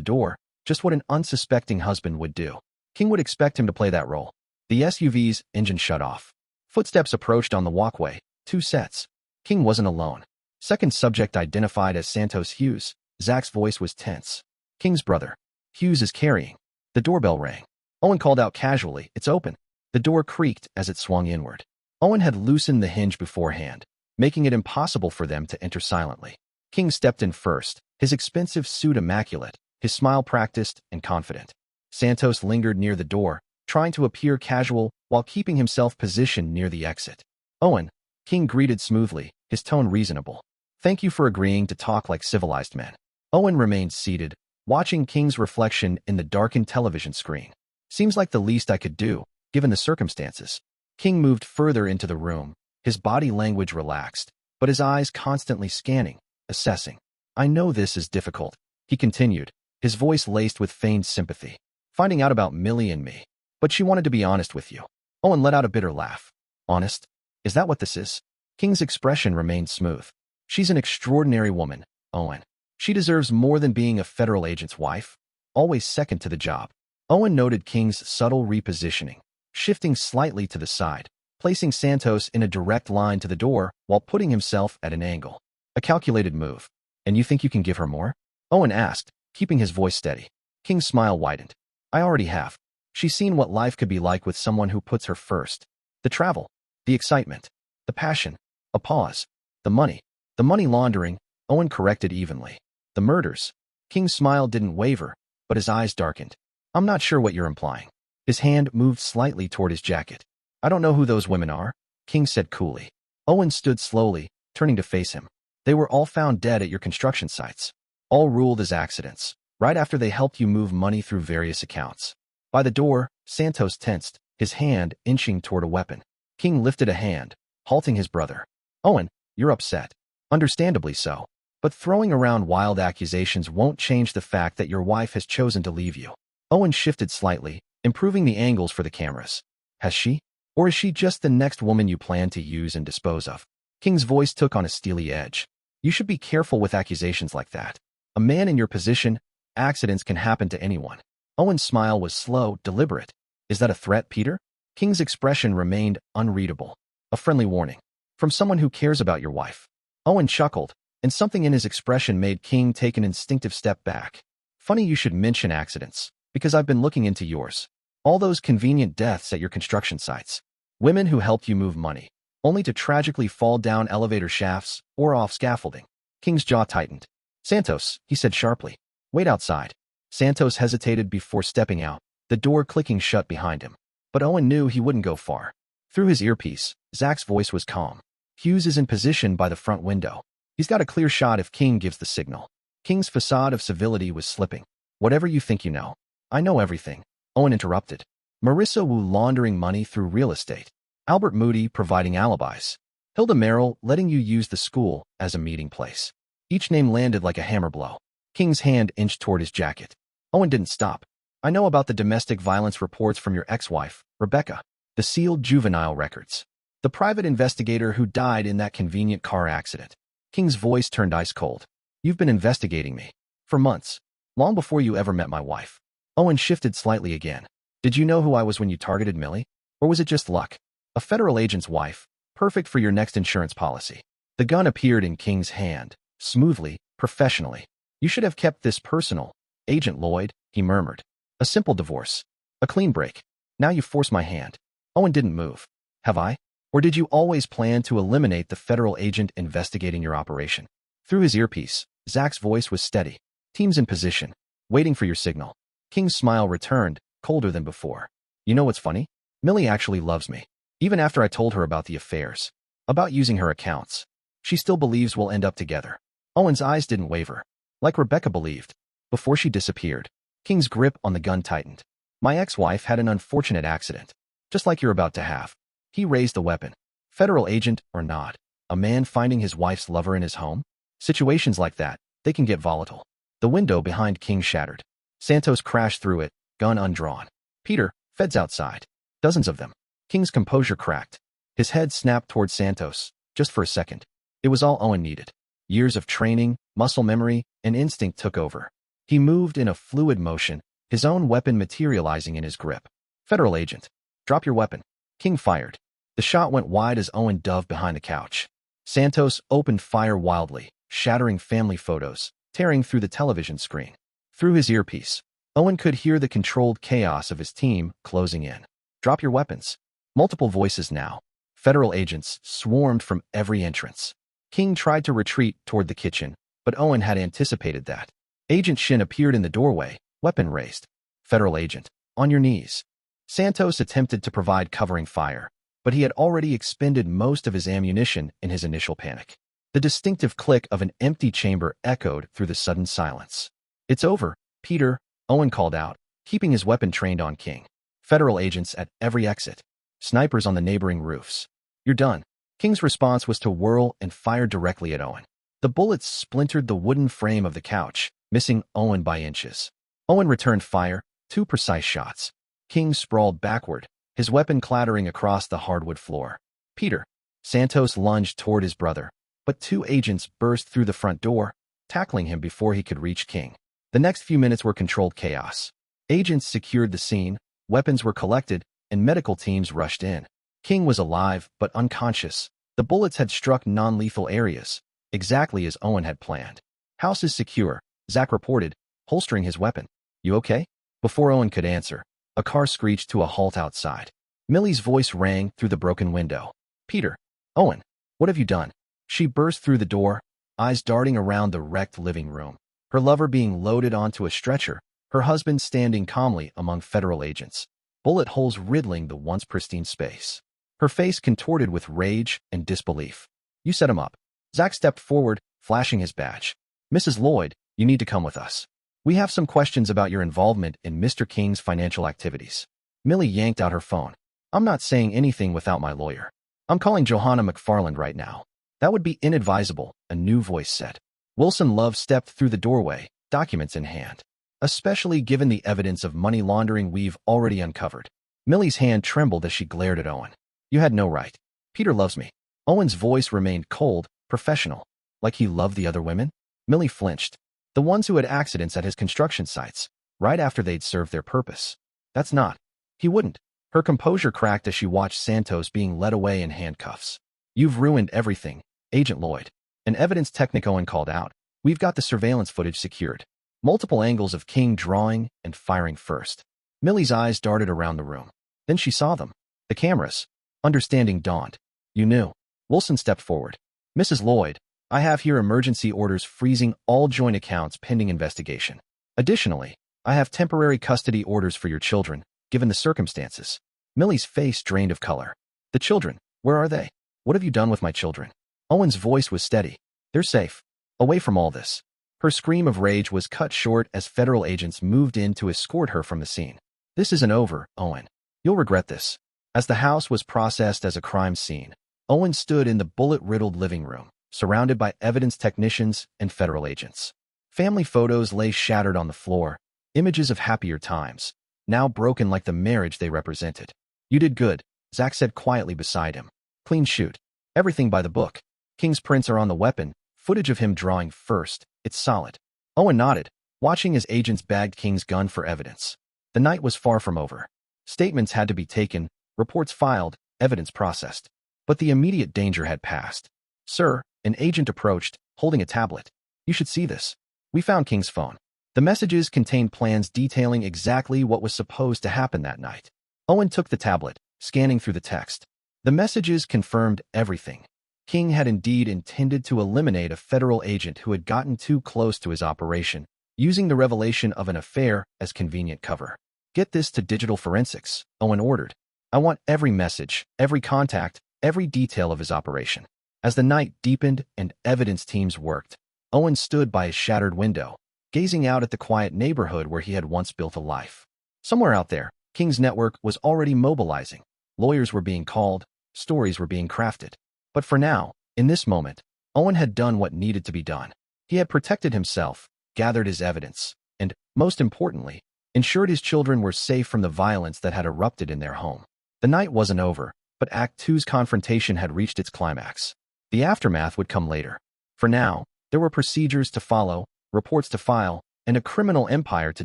door, just what an unsuspecting husband would do. King would expect him to play that role. The SUV's engine shut off. Footsteps approached on the walkway, 2 sets. King wasn't alone. Second subject identified as Santos Hughes. Zach's voice was tense. King's brother. Hughes is carrying. The doorbell rang. Owen called out casually, it's open. The door creaked as it swung inward. Owen had loosened the hinge beforehand, making it impossible for them to enter silently. King stepped in first, his expensive suit immaculate, his smile practiced and confident. Santos lingered near the door, trying to appear casual while keeping himself positioned near the exit. Owen, King greeted smoothly, his tone reasonable. Thank you for agreeing to talk like civilized men. Owen remained seated, watching King's reflection in the darkened television screen. Seems like the least I could do, given the circumstances. King moved further into the room, his body language relaxed, but his eyes constantly scanning, assessing. I know this is difficult, he continued, his voice laced with feigned sympathy. Finding out about Millie and me. But she wanted to be honest with you. Owen let out a bitter laugh. Honest? Is that what this is? King's expression remained smooth. She's an extraordinary woman, Owen. She deserves more than being a federal agent's wife. Always second to the job. Owen noted King's subtle repositioning, shifting slightly to the side, placing Santos in a direct line to the door while putting himself at an angle. A calculated move. And you think you can give her more? Owen asked, keeping his voice steady. King's smile widened. I already have. She's seen what life could be like with someone who puts her first. The travel, the excitement, the passion, a pause, the money laundering, Owen corrected evenly. The murders. King's smile didn't waver, but his eyes darkened. I'm not sure what you're implying. His hand moved slightly toward his jacket. I don't know who those women are, King said coolly. Owen stood slowly, turning to face him. They were all found dead at your construction sites. All ruled as accidents, right after they helped you move money through various accounts. By the door, Santos tensed, his hand inching toward a weapon. King lifted a hand, halting his brother. Owen, you're upset. Understandably so. But throwing around wild accusations won't change the fact that your wife has chosen to leave you. Owen shifted slightly, improving the angles for the cameras. Has she? Or is she just the next woman you plan to use and dispose of? King's voice took on a steely edge. You should be careful with accusations like that. A man in your position, accidents can happen to anyone. Owen's smile was slow, deliberate. Is that a threat, Peter? King's expression remained unreadable. A friendly warning. From someone who cares about your wife. Owen chuckled, and something in his expression made King take an instinctive step back. Funny you should mention accidents, because I've been looking into yours. All those convenient deaths at your construction sites. Women who helped you move money, only to tragically fall down elevator shafts or off scaffolding. King's jaw tightened. Santos, he said sharply. Wait outside. Santos hesitated before stepping out, the door clicking shut behind him. But Owen knew he wouldn't go far. Through his earpiece, Zach's voice was calm. Hughes is in position by the front window. He's got a clear shot if King gives the signal. King's facade of civility was slipping. Whatever you think you know. I know everything. Owen interrupted. Marissa Wu laundering money through real estate. Albert Moody providing alibis. Hilda Merrill letting you use the school as a meeting place. Each name landed like a hammer blow. King's hand inched toward his jacket. Owen didn't stop. I know about the domestic violence reports from your ex-wife, Rebecca. The sealed juvenile records. The private investigator who died in that convenient car accident. King's voice turned ice cold. You've been investigating me. For months. Long before you ever met my wife. Owen shifted slightly again. Did you know who I was when you targeted Millie? Or was it just luck? A federal agent's wife. Perfect for your next insurance policy. The gun appeared in King's hand. Smoothly, professionally. You should have kept this personal. Agent Lloyd, he murmured. A simple divorce. A clean break. Now you force my hand. Owen didn't move. Have I? Or did you always plan to eliminate the federal agent investigating your operation? Through his earpiece, Zach's voice was steady. Teams in position. Waiting for your signal. King's smile returned, colder than before. You know what's funny? Millie actually loves me. Even after I told her about the affairs. About using her accounts. She still believes we'll end up together. Owen's eyes didn't waver. Like Rebecca believed. Before she disappeared. King's grip on the gun tightened. My ex-wife had an unfortunate accident. Just like you're about to have. He raised the weapon. Federal agent or not. A man finding his wife's lover in his home? Situations like that, they can get volatile. The window behind King shattered. Santos crashed through it, gun undrawn. Peter, feds outside. Dozens of them. King's composure cracked. His head snapped toward Santos, just for a second. It was all Owen needed. Years of training, muscle memory, and instinct took over. He moved in a fluid motion, his own weapon materializing in his grip. Federal agent. Drop your weapon. King fired. The shot went wide as Owen dove behind the couch. Santos opened fire wildly, shattering family photos, tearing through the television screen. Through his earpiece, Owen could hear the controlled chaos of his team closing in. Drop your weapons. Multiple voices now. Federal agents swarmed from every entrance. King tried to retreat toward the kitchen, but Owen had anticipated that. Agent Shin appeared in the doorway, weapon raised. Federal agent, on your knees. Santos attempted to provide covering fire, but he had already expended most of his ammunition in his initial panic. The distinctive click of an empty chamber echoed through the sudden silence. It's over, Peter, Owen called out, keeping his weapon trained on King. Federal agents at every exit. Snipers on the neighboring roofs. You're done. King's response was to whirl and fire directly at Owen. The bullets splintered the wooden frame of the couch, missing Owen by inches. Owen returned fire, 2 precise shots. King sprawled backward, his weapon clattering across the hardwood floor. Peter. Santos lunged toward his brother, but 2 agents burst through the front door, tackling him before he could reach King. The next few minutes were controlled chaos. Agents secured the scene, weapons were collected, and medical teams rushed in. King was alive, but unconscious. The bullets had struck non-lethal areas, exactly as Owen had planned. House is secure, Zach reported, holstering his weapon. You okay? Before Owen could answer, a car screeched to a halt outside. Millie's voice rang through the broken window. Peter. Owen. What have you done? She burst through the door, eyes darting around the wrecked living room. Her lover being loaded onto a stretcher, her husband standing calmly among federal agents. Bullet holes riddling the once pristine space. Her face contorted with rage and disbelief. You set him up. Zach stepped forward, flashing his badge. Mrs. Lloyd, you need to come with us. We have some questions about your involvement in Mr. King's financial activities. Millie yanked out her phone. I'm not saying anything without my lawyer. I'm calling Johanna McFarland right now. That would be inadvisable, a new voice said. Wilson Love stepped through the doorway, documents in hand. Especially given the evidence of money laundering we've already uncovered. Millie's hand trembled as she glared at Owen. You had no right. Peter loves me. Owen's voice remained cold, professional. Like he loved the other women? Millie flinched. The ones who had accidents at his construction sites, right after they'd served their purpose. That's not. He wouldn't. Her composure cracked as she watched Santos being led away in handcuffs. You've ruined everything, Agent Lloyd. An evidence technic Owen called out. We've got the surveillance footage secured. Multiple angles of King drawing and firing first. Millie's eyes darted around the room. Then she saw them. The cameras. Understanding dawned. You knew. Wilson stepped forward. Mrs. Lloyd, I have here emergency orders freezing all joint accounts pending investigation. Additionally, I have temporary custody orders for your children, given the circumstances. Millie's face drained of color. The children, where are they? What have you done with my children? Owen's voice was steady. They're safe. Away from all this. Her scream of rage was cut short as federal agents moved in to escort her from the scene. This isn't over, Owen. You'll regret this. As the house was processed as a crime scene, Owen stood in the bullet-riddled living room, surrounded by evidence technicians and federal agents. Family photos lay shattered on the floor, images of happier times, now broken like the marriage they represented. You did good, Zach said quietly beside him. Clean shoot. Everything by the book. King's prints are on the weapon, footage of him drawing first. It's solid. Owen nodded, watching as agents bagged King's gun for evidence. The night was far from over. Statements had to be taken, reports filed, evidence processed. But the immediate danger had passed. Sir, an agent approached, holding a tablet. You should see this. We found King's phone. The messages contained plans detailing exactly what was supposed to happen that night. Owen took the tablet, scanning through the text. The messages confirmed everything. King had indeed intended to eliminate a federal agent who had gotten too close to his operation, using the revelation of an affair as convenient cover. Get this to digital forensics, Owen ordered. I want every message, every contact, every detail of his operation. As the night deepened and evidence teams worked, Owen stood by his shattered window, gazing out at the quiet neighborhood where he had once built a life. Somewhere out there, King's network was already mobilizing. Lawyers were being called, stories were being crafted. But for now, in this moment, Owen had done what needed to be done. He had protected himself, gathered his evidence, and, most importantly, ensured his children were safe from the violence that had erupted in their home. The night wasn't over, but Act Two's confrontation had reached its climax. The aftermath would come later. For now, there were procedures to follow, reports to file, and a criminal empire to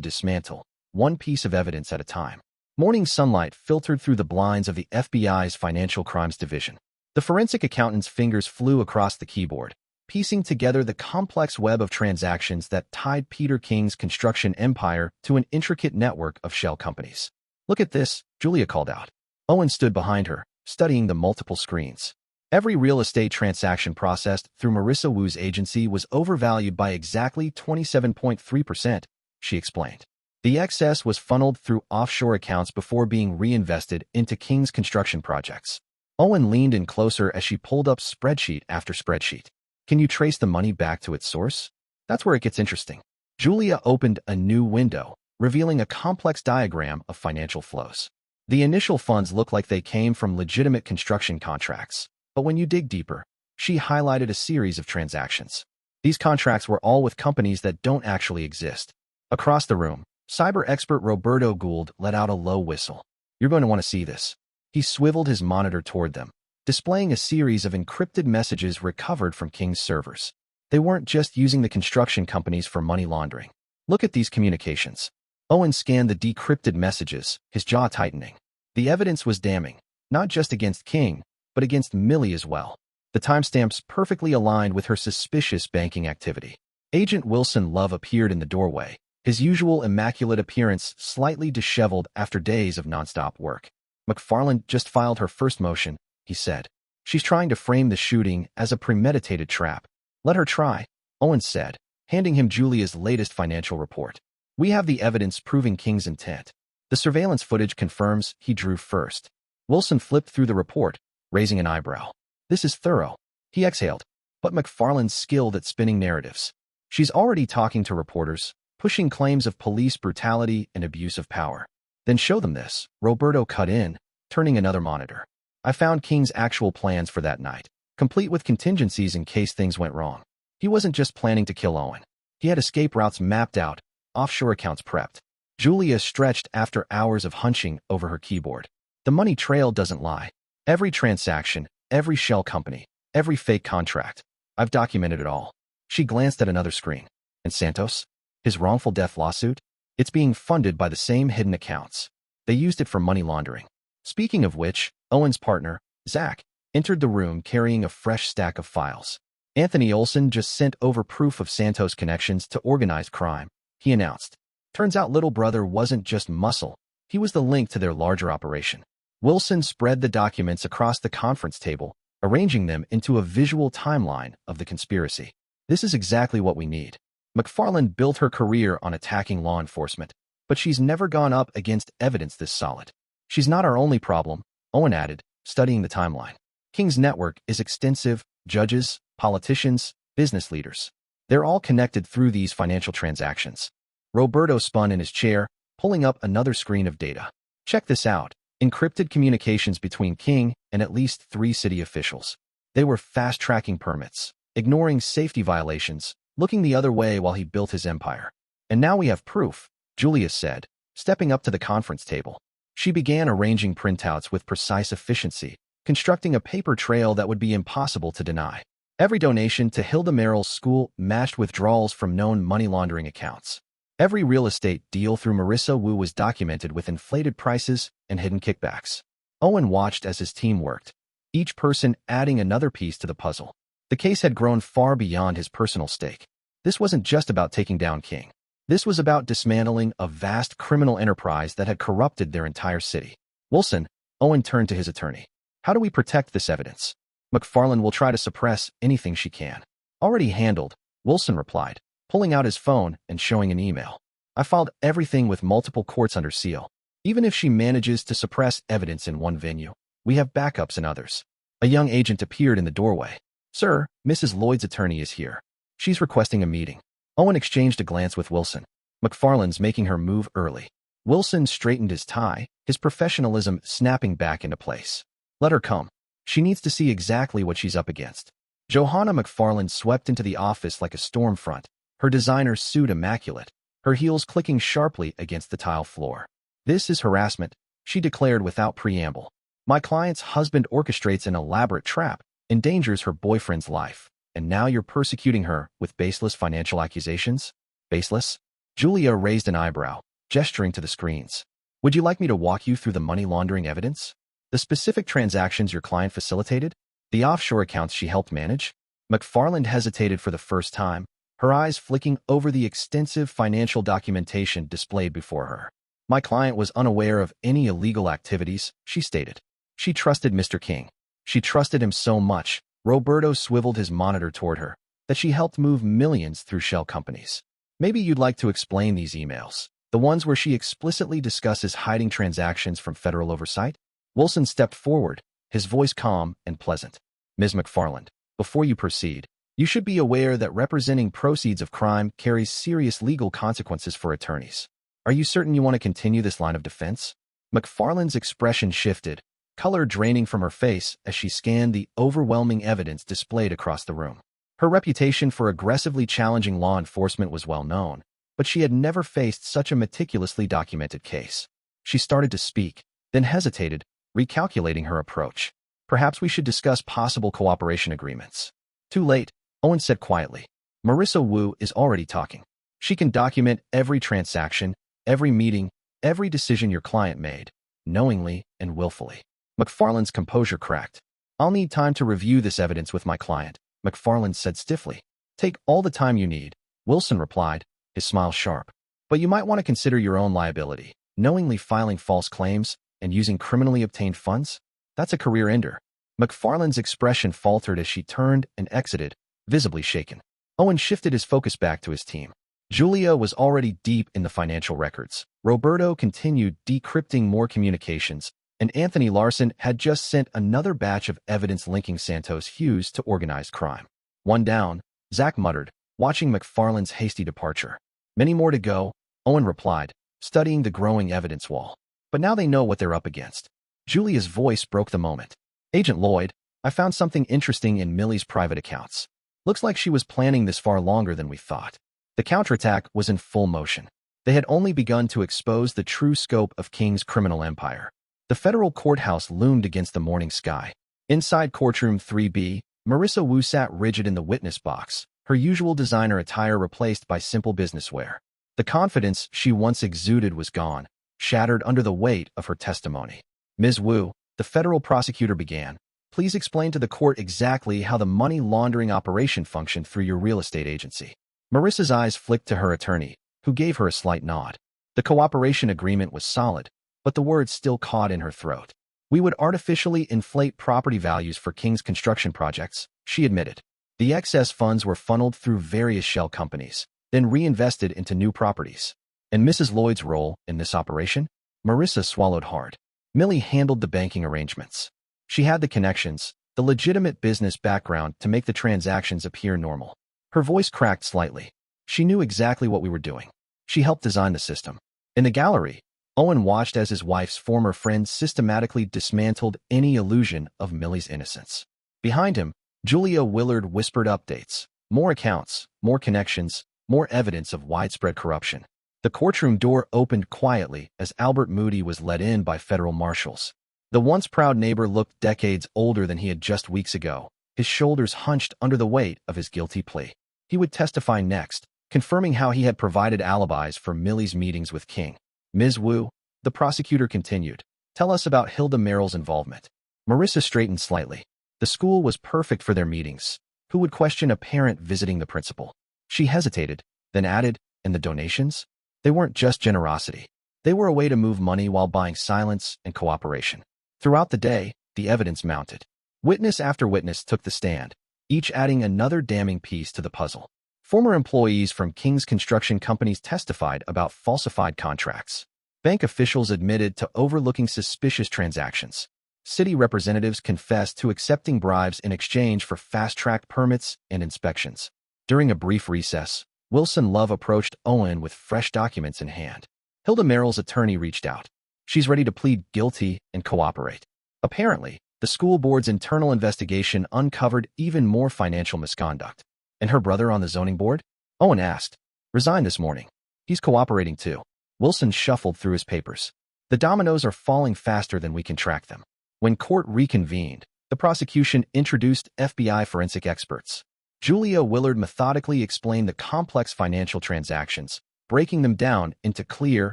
dismantle, one piece of evidence at a time. Morning sunlight filtered through the blinds of the FBI's Financial Crimes Division. The forensic accountant's fingers flew across the keyboard, piecing together the complex web of transactions that tied Peter King's construction empire to an intricate network of shell companies. Look at this, Julia called out. Owen stood behind her, studying the multiple screens. Every real estate transaction processed through Marissa Wu's agency was overvalued by exactly 27.3%, she explained. The excess was funneled through offshore accounts before being reinvested into King's construction projects. Owen leaned in closer as she pulled up spreadsheet after spreadsheet. Can you trace the money back to its source? That's where it gets interesting. Julia opened a new window, revealing a complex diagram of financial flows. The initial funds look like they came from legitimate construction contracts. But when you dig deeper, she highlighted a series of transactions. These contracts were all with companies that don't actually exist. Across the room, cyber expert Roberto Gould let out a low whistle. You're going to want to see this. He swiveled his monitor toward them, displaying a series of encrypted messages recovered from King's servers. They weren't just using the construction companies for money laundering. Look at these communications. Owen scanned the decrypted messages, his jaw tightening. The evidence was damning, not just against King, but against Millie as well. The timestamps perfectly aligned with her suspicious banking activity. Agent Wilson Love appeared in the doorway, his usual immaculate appearance slightly disheveled after days of nonstop work. McFarland just filed her first motion, he said. She's trying to frame the shooting as a premeditated trap. Let her try, Owen said, handing him Julia's latest financial report. We have the evidence proving King's intent. The surveillance footage confirms he drew first. Wilson flipped through the report, raising an eyebrow. This is thorough. He exhaled. But McFarland's skilled at spinning narratives. She's already talking to reporters, pushing claims of police brutality and abuse of power. Then show them this, Roberto cut in, turning another monitor. I found King's actual plans for that night, complete with contingencies in case things went wrong. He wasn't just planning to kill Owen. He had escape routes mapped out, offshore accounts prepped. Julia stretched after hours of hunching over her keyboard. The money trail doesn't lie. Every transaction, every shell company, every fake contract. I've documented it all. She glanced at another screen. And Santos? His wrongful death lawsuit? It's being funded by the same hidden accounts. They used it for money laundering. Speaking of which, Owen's partner, Zach, entered the room carrying a fresh stack of files. Anthony Olson just sent over proof of Santos' connections to organized crime, he announced. Turns out little brother wasn't just muscle. He was the link to their larger operation. Wilson spread the documents across the conference table, arranging them into a visual timeline of the conspiracy. This is exactly what we need. McFarland built her career on attacking law enforcement, but she's never gone up against evidence this solid. She's not our only problem, Owen added, studying the timeline. King's network is extensive. Judges, politicians, business leaders. They're all connected through these financial transactions. Roberto spun in his chair, pulling up another screen of data. Check this out. Encrypted communications between King and at least 3 city officials. They were fast-tracking permits, ignoring safety violations, looking the other way while he built his empire. And now we have proof, Julia said, stepping up to the conference table. She began arranging printouts with precise efficiency, constructing a paper trail that would be impossible to deny. Every donation to Hilda Merrill's school matched withdrawals from known money laundering accounts. Every real estate deal through Marissa Wu was documented with inflated prices and hidden kickbacks. Owen watched as his team worked, each person adding another piece to the puzzle. The case had grown far beyond his personal stake. This wasn't just about taking down King. This was about dismantling a vast criminal enterprise that had corrupted their entire city. Wilson, Owen turned to his attorney. How do we protect this evidence? McFarland will try to suppress anything she can. Already handled, Wilson replied, pulling out his phone and showing an email. I filed everything with multiple courts under seal. Even if she manages to suppress evidence in one venue, we have backups in others. A young agent appeared in the doorway. Sir, Mrs. Lloyd's attorney is here. She's requesting a meeting. Owen exchanged a glance with Wilson. McFarland's making her move early. Wilson straightened his tie, his professionalism snapping back into place. Let her come. She needs to see exactly what she's up against. Johanna McFarland swept into the office like a storm front, her designer suit immaculate, her heels clicking sharply against the tile floor. This is harassment, she declared without preamble. My client's husband orchestrates an elaborate trap, endangers her boyfriend's life, and now you're persecuting her with baseless financial accusations? Baseless? Julia raised an eyebrow, gesturing to the screens. Would you like me to walk you through the money laundering evidence? The specific transactions your client facilitated? The offshore accounts she helped manage? McFarland hesitated for the first time, her eyes flicking over the extensive financial documentation displayed before her. My client was unaware of any illegal activities, she stated. She trusted Mr. King. She trusted him so much, Roberto swiveled his monitor toward her, that she helped move millions through shell companies. Maybe you'd like to explain these emails, the ones where she explicitly discusses hiding transactions from federal oversight? Wilson stepped forward, his voice calm and pleasant. Ms. McFarland, before you proceed, you should be aware that representing proceeds of crime carries serious legal consequences for attorneys. Are you certain you want to continue this line of defense? McFarland's expression shifted, color draining from her face as she scanned the overwhelming evidence displayed across the room. Her reputation for aggressively challenging law enforcement was well known, but she had never faced such a meticulously documented case. She started to speak, then hesitated, recalculating her approach. Perhaps we should discuss possible cooperation agreements. Too late, Owen said quietly. Marissa Wu is already talking. She can document every transaction, every meeting, every decision your client made, knowingly and willfully. McFarland's composure cracked. I'll need time to review this evidence with my client, McFarland said stiffly. Take all the time you need, Wilson replied, his smile sharp. But you might want to consider your own liability. Knowingly filing false claims and using criminally obtained funds? That's a career ender. McFarland's expression faltered as she turned and exited, visibly shaken. Owen shifted his focus back to his team. Julia was already deep in the financial records. Roberto continued decrypting more communications, and Anthony Larson had just sent another batch of evidence linking Santos Hughes to organized crime. One down, Zach muttered, watching McFarland's hasty departure. Many more to go, Owen replied, studying the growing evidence wall. But now they know what they're up against. Julia's voice broke the moment. Agent Lloyd, I found something interesting in Millie's private accounts. Looks like she was planning this far longer than we thought. The counterattack was in full motion. They had only begun to expose the true scope of King's criminal empire. The federal courthouse loomed against the morning sky. Inside courtroom 3B, Marissa Wu sat rigid in the witness box, her usual designer attire replaced by simple business wear. The confidence she once exuded was gone, shattered under the weight of her testimony. Ms. Wu, the federal prosecutor began, please explain to the court exactly how the money laundering operation functioned through your real estate agency. Marissa's eyes flicked to her attorney, who gave her a slight nod. The cooperation agreement was solid, but the words still caught in her throat. We would artificially inflate property values for King's construction projects, she admitted. The excess funds were funneled through various shell companies, then reinvested into new properties. And Mrs. Lloyd's role in this operation? Marissa swallowed hard. Millie handled the banking arrangements. She had the connections, the legitimate business background to make the transactions appear normal. Her voice cracked slightly. She knew exactly what we were doing. She helped design the system. In the gallery, Owen watched as his wife's former friend systematically dismantled any illusion of Millie's innocence. Behind him, Julia Willard whispered updates. More accounts, more connections, more evidence of widespread corruption. The courtroom door opened quietly as Albert Moody was led in by federal marshals. The once proud neighbor looked decades older than he had just weeks ago, his shoulders hunched under the weight of his guilty plea. He would testify next, confirming how he had provided alibis for Millie's meetings with King. Ms. Wu, the prosecutor continued, tell us about Hilda Merrill's involvement. Marissa straightened slightly. The school was perfect for their meetings. Who would question a parent visiting the principal? She hesitated, then added, and the donations? They weren't just generosity. They were a way to move money while buying silence and cooperation. Throughout the day, the evidence mounted. Witness after witness took the stand, each adding another damning piece to the puzzle. Former employees from King's construction companies testified about falsified contracts. Bank officials admitted to overlooking suspicious transactions. City representatives confessed to accepting bribes in exchange for fast-track permits and inspections. During a brief recess, Wilson Love approached Owen with fresh documents in hand. Hilda Merrill's attorney reached out. She's ready to plead guilty and cooperate. Apparently, the school board's internal investigation uncovered even more financial misconduct. And her brother on the zoning board? Owen asked. Resigned this morning. He's cooperating too. Wilson shuffled through his papers. The dominoes are falling faster than we can track them. When court reconvened, the prosecution introduced FBI forensic experts. Julia Willard methodically explained the complex financial transactions, breaking them down into clear,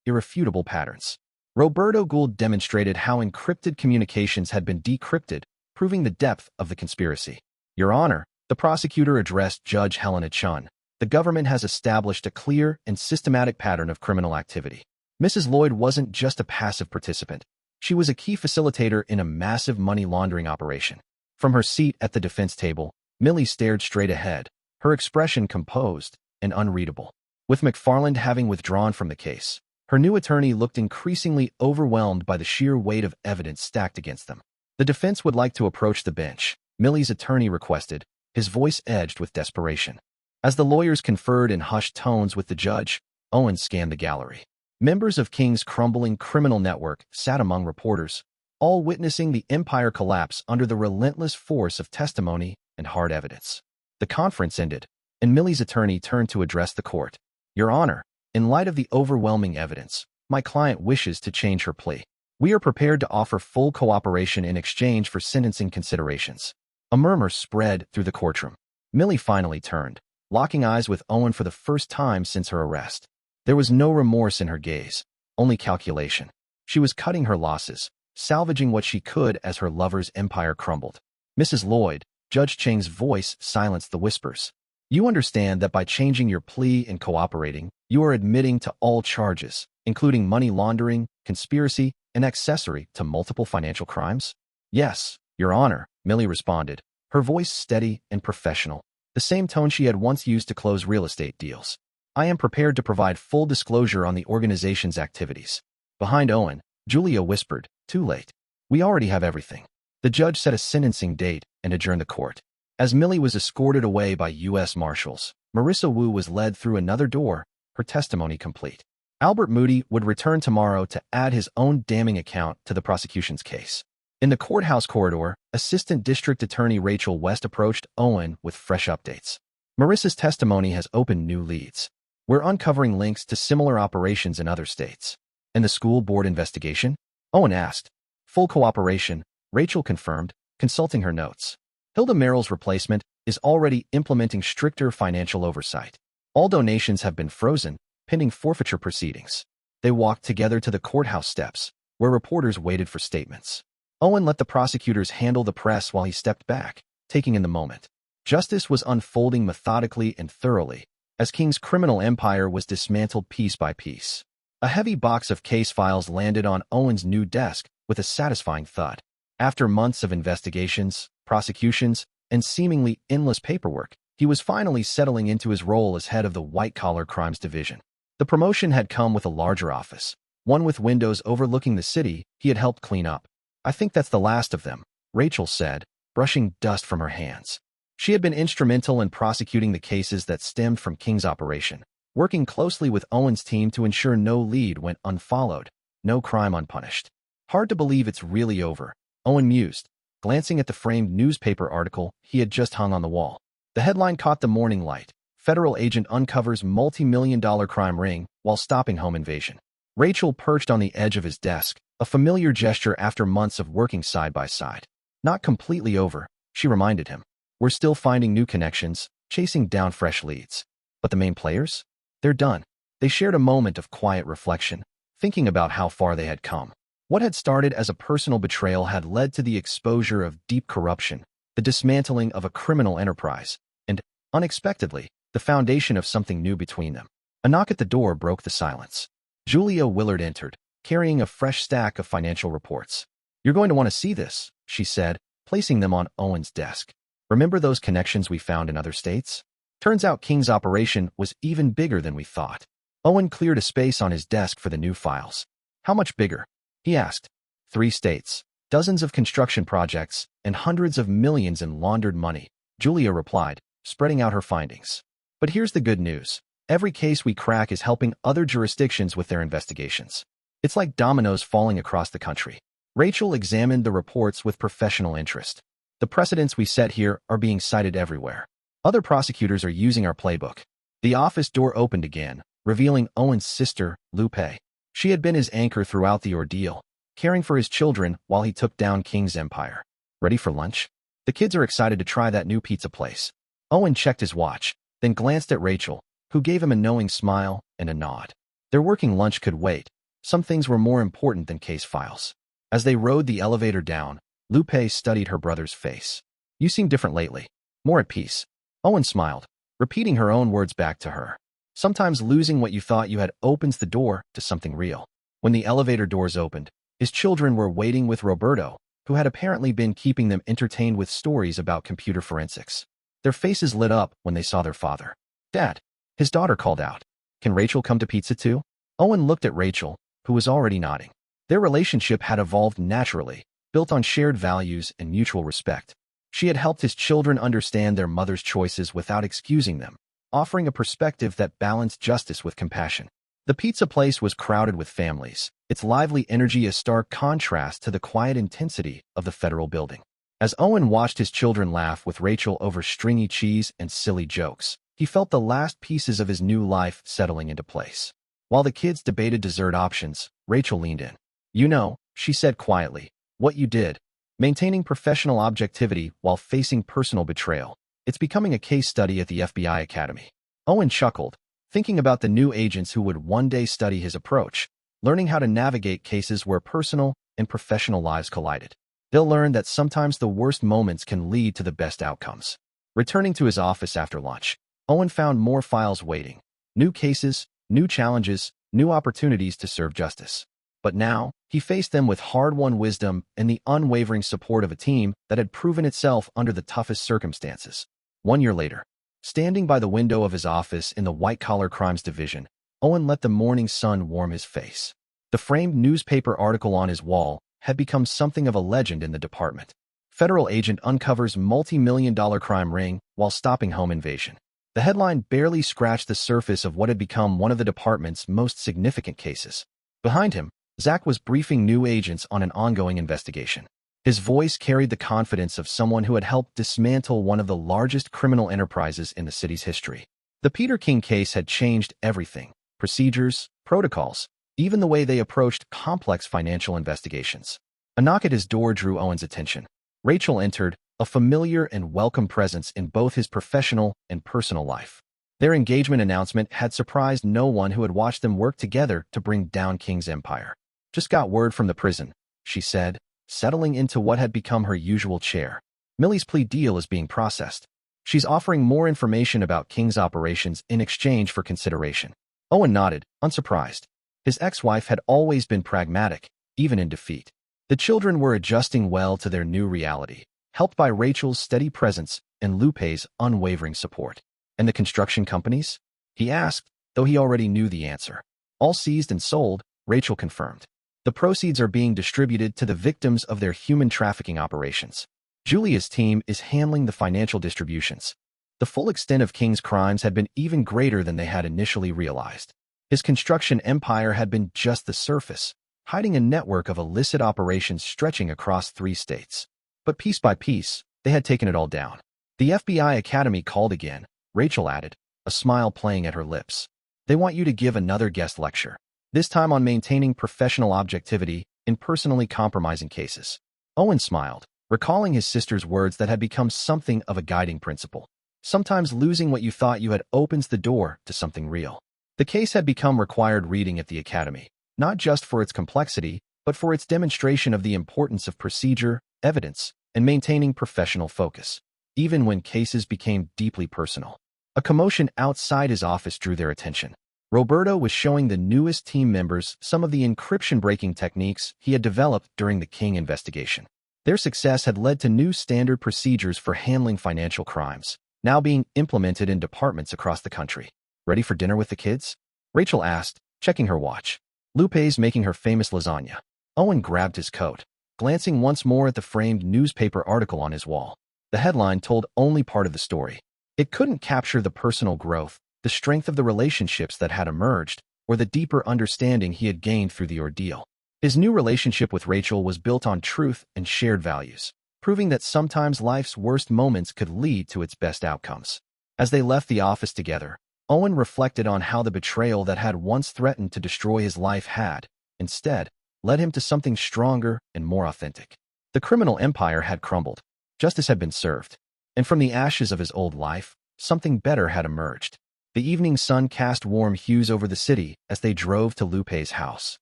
irrefutable patterns. Roberto Gould demonstrated how encrypted communications had been decrypted, proving the depth of the conspiracy. Your Honor, the prosecutor addressed Judge Helena Chun. The government has established a clear and systematic pattern of criminal activity. Mrs. Lloyd wasn't just a passive participant. She was a key facilitator in a massive money laundering operation. From her seat at the defense table, Millie stared straight ahead, her expression composed and unreadable. With McFarland having withdrawn from the case, her new attorney looked increasingly overwhelmed by the sheer weight of evidence stacked against them. The defense would like to approach the bench, Millie's attorney requested, his voice edged with desperation. As the lawyers conferred in hushed tones with the judge, Owen scanned the gallery. Members of King's crumbling criminal network sat among reporters, all witnessing the empire collapse under the relentless force of testimony and hard evidence. The conference ended, and Millie's attorney turned to address the court. Your Honor, in light of the overwhelming evidence, my client wishes to change her plea. We are prepared to offer full cooperation in exchange for sentencing considerations. A murmur spread through the courtroom. Millie finally turned, locking eyes with Owen for the first time since her arrest. There was no remorse in her gaze, only calculation. She was cutting her losses, salvaging what she could as her lover's empire crumbled. Mrs. Lloyd, Judge Cheng's voice silenced the whispers. You understand that by changing your plea and cooperating, you are admitting to all charges, including money laundering, conspiracy, and accessory to multiple financial crimes? Yes, Your Honor, Millie responded, her voice steady and professional, the same tone she had once used to close real estate deals. I am prepared to provide full disclosure on the organization's activities. Behind Owen, Julia whispered, too late. We already have everything. The judge set a sentencing date and adjourned the court. As Millie was escorted away by U.S. Marshals, Marissa Wu was led through another door, her testimony complete. Albert Moody would return tomorrow to add his own damning account to the prosecution's case. In the courthouse corridor, Assistant District Attorney Rachel West approached Owen with fresh updates. Marissa's testimony has opened new leads. We're uncovering links to similar operations in other states. And the school board investigation? Owen asked. Full cooperation, Rachel confirmed, consulting her notes. Hilda Merrill's replacement is already implementing stricter financial oversight. All donations have been frozen, pending forfeiture proceedings. They walked together to the courthouse steps, where reporters waited for statements. Owen let the prosecutors handle the press while he stepped back, taking in the moment. Justice was unfolding methodically and thoroughly, as King's criminal empire was dismantled piece by piece. A heavy box of case files landed on Owen's new desk with a satisfying thud. After months of investigations, prosecutions, and seemingly endless paperwork, he was finally settling into his role as head of the white-collar crimes division. The promotion had come with a larger office, one with windows overlooking the city he had helped clean up. I think that's the last of them, Rachel said, brushing dust from her hands. She had been instrumental in prosecuting the cases that stemmed from King's operation, working closely with Owen's team to ensure no lead went unfollowed, no crime unpunished. Hard to believe it's really over, Owen mused, glancing at the framed newspaper article he had just hung on the wall. The headline caught the morning light. Federal agent uncovers multi-million-dollar crime ring while stopping home invasion. Rachel perched on the edge of his desk, a familiar gesture after months of working side by side. Not completely over, she reminded him. We're still finding new connections, chasing down fresh leads. But the main players? They're done. They shared a moment of quiet reflection, thinking about how far they had come. What had started as a personal betrayal had led to the exposure of deep corruption, the dismantling of a criminal enterprise, and, unexpectedly, the foundation of something new between them. A knock at the door broke the silence. Julia Willard entered, carrying a fresh stack of financial reports. "You're going to want to see this," she said, placing them on Owen's desk. "Remember those connections we found in other states? Turns out King's operation was even bigger than we thought." Owen cleared a space on his desk for the new files. "How much bigger?" he asked. 3 states, dozens of construction projects, and hundreds of millions in laundered money," Julia replied, spreading out her findings. "But here's the good news. Every case we crack is helping other jurisdictions with their investigations. It's like dominoes falling across the country." Rachel examined the reports with professional interest. "The precedents we set here are being cited everywhere. Other prosecutors are using our playbook." The office door opened again, revealing Owen's sister, Lupe. She had been his anchor throughout the ordeal, caring for his children while he took down King's empire. "Ready for lunch? The kids are excited to try that new pizza place." Owen checked his watch, then glanced at Rachel, who gave him a knowing smile and a nod. Their working lunch could wait. Some things were more important than case files. As they rode the elevator down, Lupe studied her brother's face. "You seem different lately. More at peace." Owen smiled, repeating her own words back to her. Sometimes losing what you thought you had opens the door to something real. When the elevator doors opened, his children were waiting with Roberto, who had apparently been keeping them entertained with stories about computer forensics. Their faces lit up when they saw their father. "Dad," his daughter called out. "Can Rachel come to pizza too?" Owen looked at Rachel, who was already nodding. Their relationship had evolved naturally, built on shared values and mutual respect. She had helped his children understand their mother's choices without excusing them, offering a perspective that balanced justice with compassion. The pizza place was crowded with families, its lively energy a stark contrast to the quiet intensity of the federal building. As Owen watched his children laugh with Rachel over stringy cheese and silly jokes, he felt the last pieces of his new life settling into place. While the kids debated dessert options, Rachel leaned in. "You know," she said quietly, "what you did. Maintaining professional objectivity while facing personal betrayal. It's becoming a case study at the FBI Academy." Owen chuckled, thinking about the new agents who would one day study his approach, learning how to navigate cases where personal and professional lives collided. They'll learn that sometimes the worst moments can lead to the best outcomes. Returning to his office after lunch, Owen found more files waiting. New cases, new challenges, new opportunities to serve justice. But now, he faced them with hard-won wisdom and the unwavering support of a team that had proven itself under the toughest circumstances. 1 year later, standing by the window of his office in the white-collar crimes division, Owen let the morning sun warm his face. The framed newspaper article on his wall had become something of a legend in the department. Federal agent uncovers multi-million-dollar crime ring while stopping home invasion. The headline barely scratched the surface of what had become one of the department's most significant cases. Behind him, Zach was briefing new agents on an ongoing investigation. His voice carried the confidence of someone who had helped dismantle one of the largest criminal enterprises in the city's history. The Peter King case had changed everything: procedures, protocols, even the way they approached complex financial investigations. A knock at his door drew Owen's attention. Rachel entered, a familiar and welcome presence in both his professional and personal life. Their engagement announcement had surprised no one who had watched them work together to bring down King's empire. "Just got word from the prison," she said, settling into what had become her usual chair. "Millie's plea deal is being processed. She's offering more information about King's operations in exchange for consideration." Owen nodded, unsurprised. His ex-wife had always been pragmatic, even in defeat. The children were adjusting well to their new reality, helped by Rachel's steady presence and Lupe's unwavering support. "And the construction companies?" he asked, though he already knew the answer. "All seized and sold," Rachel confirmed. "The proceeds are being distributed to the victims of their human trafficking operations. Julia's team is handling the financial distributions." The full extent of King's crimes had been even greater than they had initially realized. His construction empire had been just the surface, hiding a network of illicit operations stretching across 3 states. But piece by piece, they had taken it all down. The FBI Academy called again, Rachel added, a smile playing at her lips. They want you to give another guest lecture, this time on maintaining professional objectivity in personally compromising cases. Owen smiled, recalling his sister's words that had become something of a guiding principle. Sometimes losing what you thought you had opens the door to something real. The case had become required reading at the Academy, not just for its complexity, but for its demonstration of the importance of procedure, evidence, and maintaining professional focus, even when cases became deeply personal. A commotion outside his office drew their attention. Roberto was showing the newest team members some of the encryption-breaking techniques he had developed during the King investigation. Their success had led to new standard procedures for handling financial crimes, now being implemented in departments across the country. Ready for dinner with the kids? Rachel asked, checking her watch. Lupe's making her famous lasagna. Owen grabbed his coat, glancing once more at the framed newspaper article on his wall. The headline told only part of the story. It couldn't capture the personal growth, the strength of the relationships that had emerged, or the deeper understanding he had gained through the ordeal. His new relationship with Rachel was built on truth and shared values, proving that sometimes life's worst moments could lead to its best outcomes. As they left the office together, Owen reflected on how the betrayal that had once threatened to destroy his life had, instead, led him to something stronger and more authentic. The criminal empire had crumbled. Justice had been served. And from the ashes of his old life, something better had emerged. The evening sun cast warm hues over the city as they drove to Lupe's house.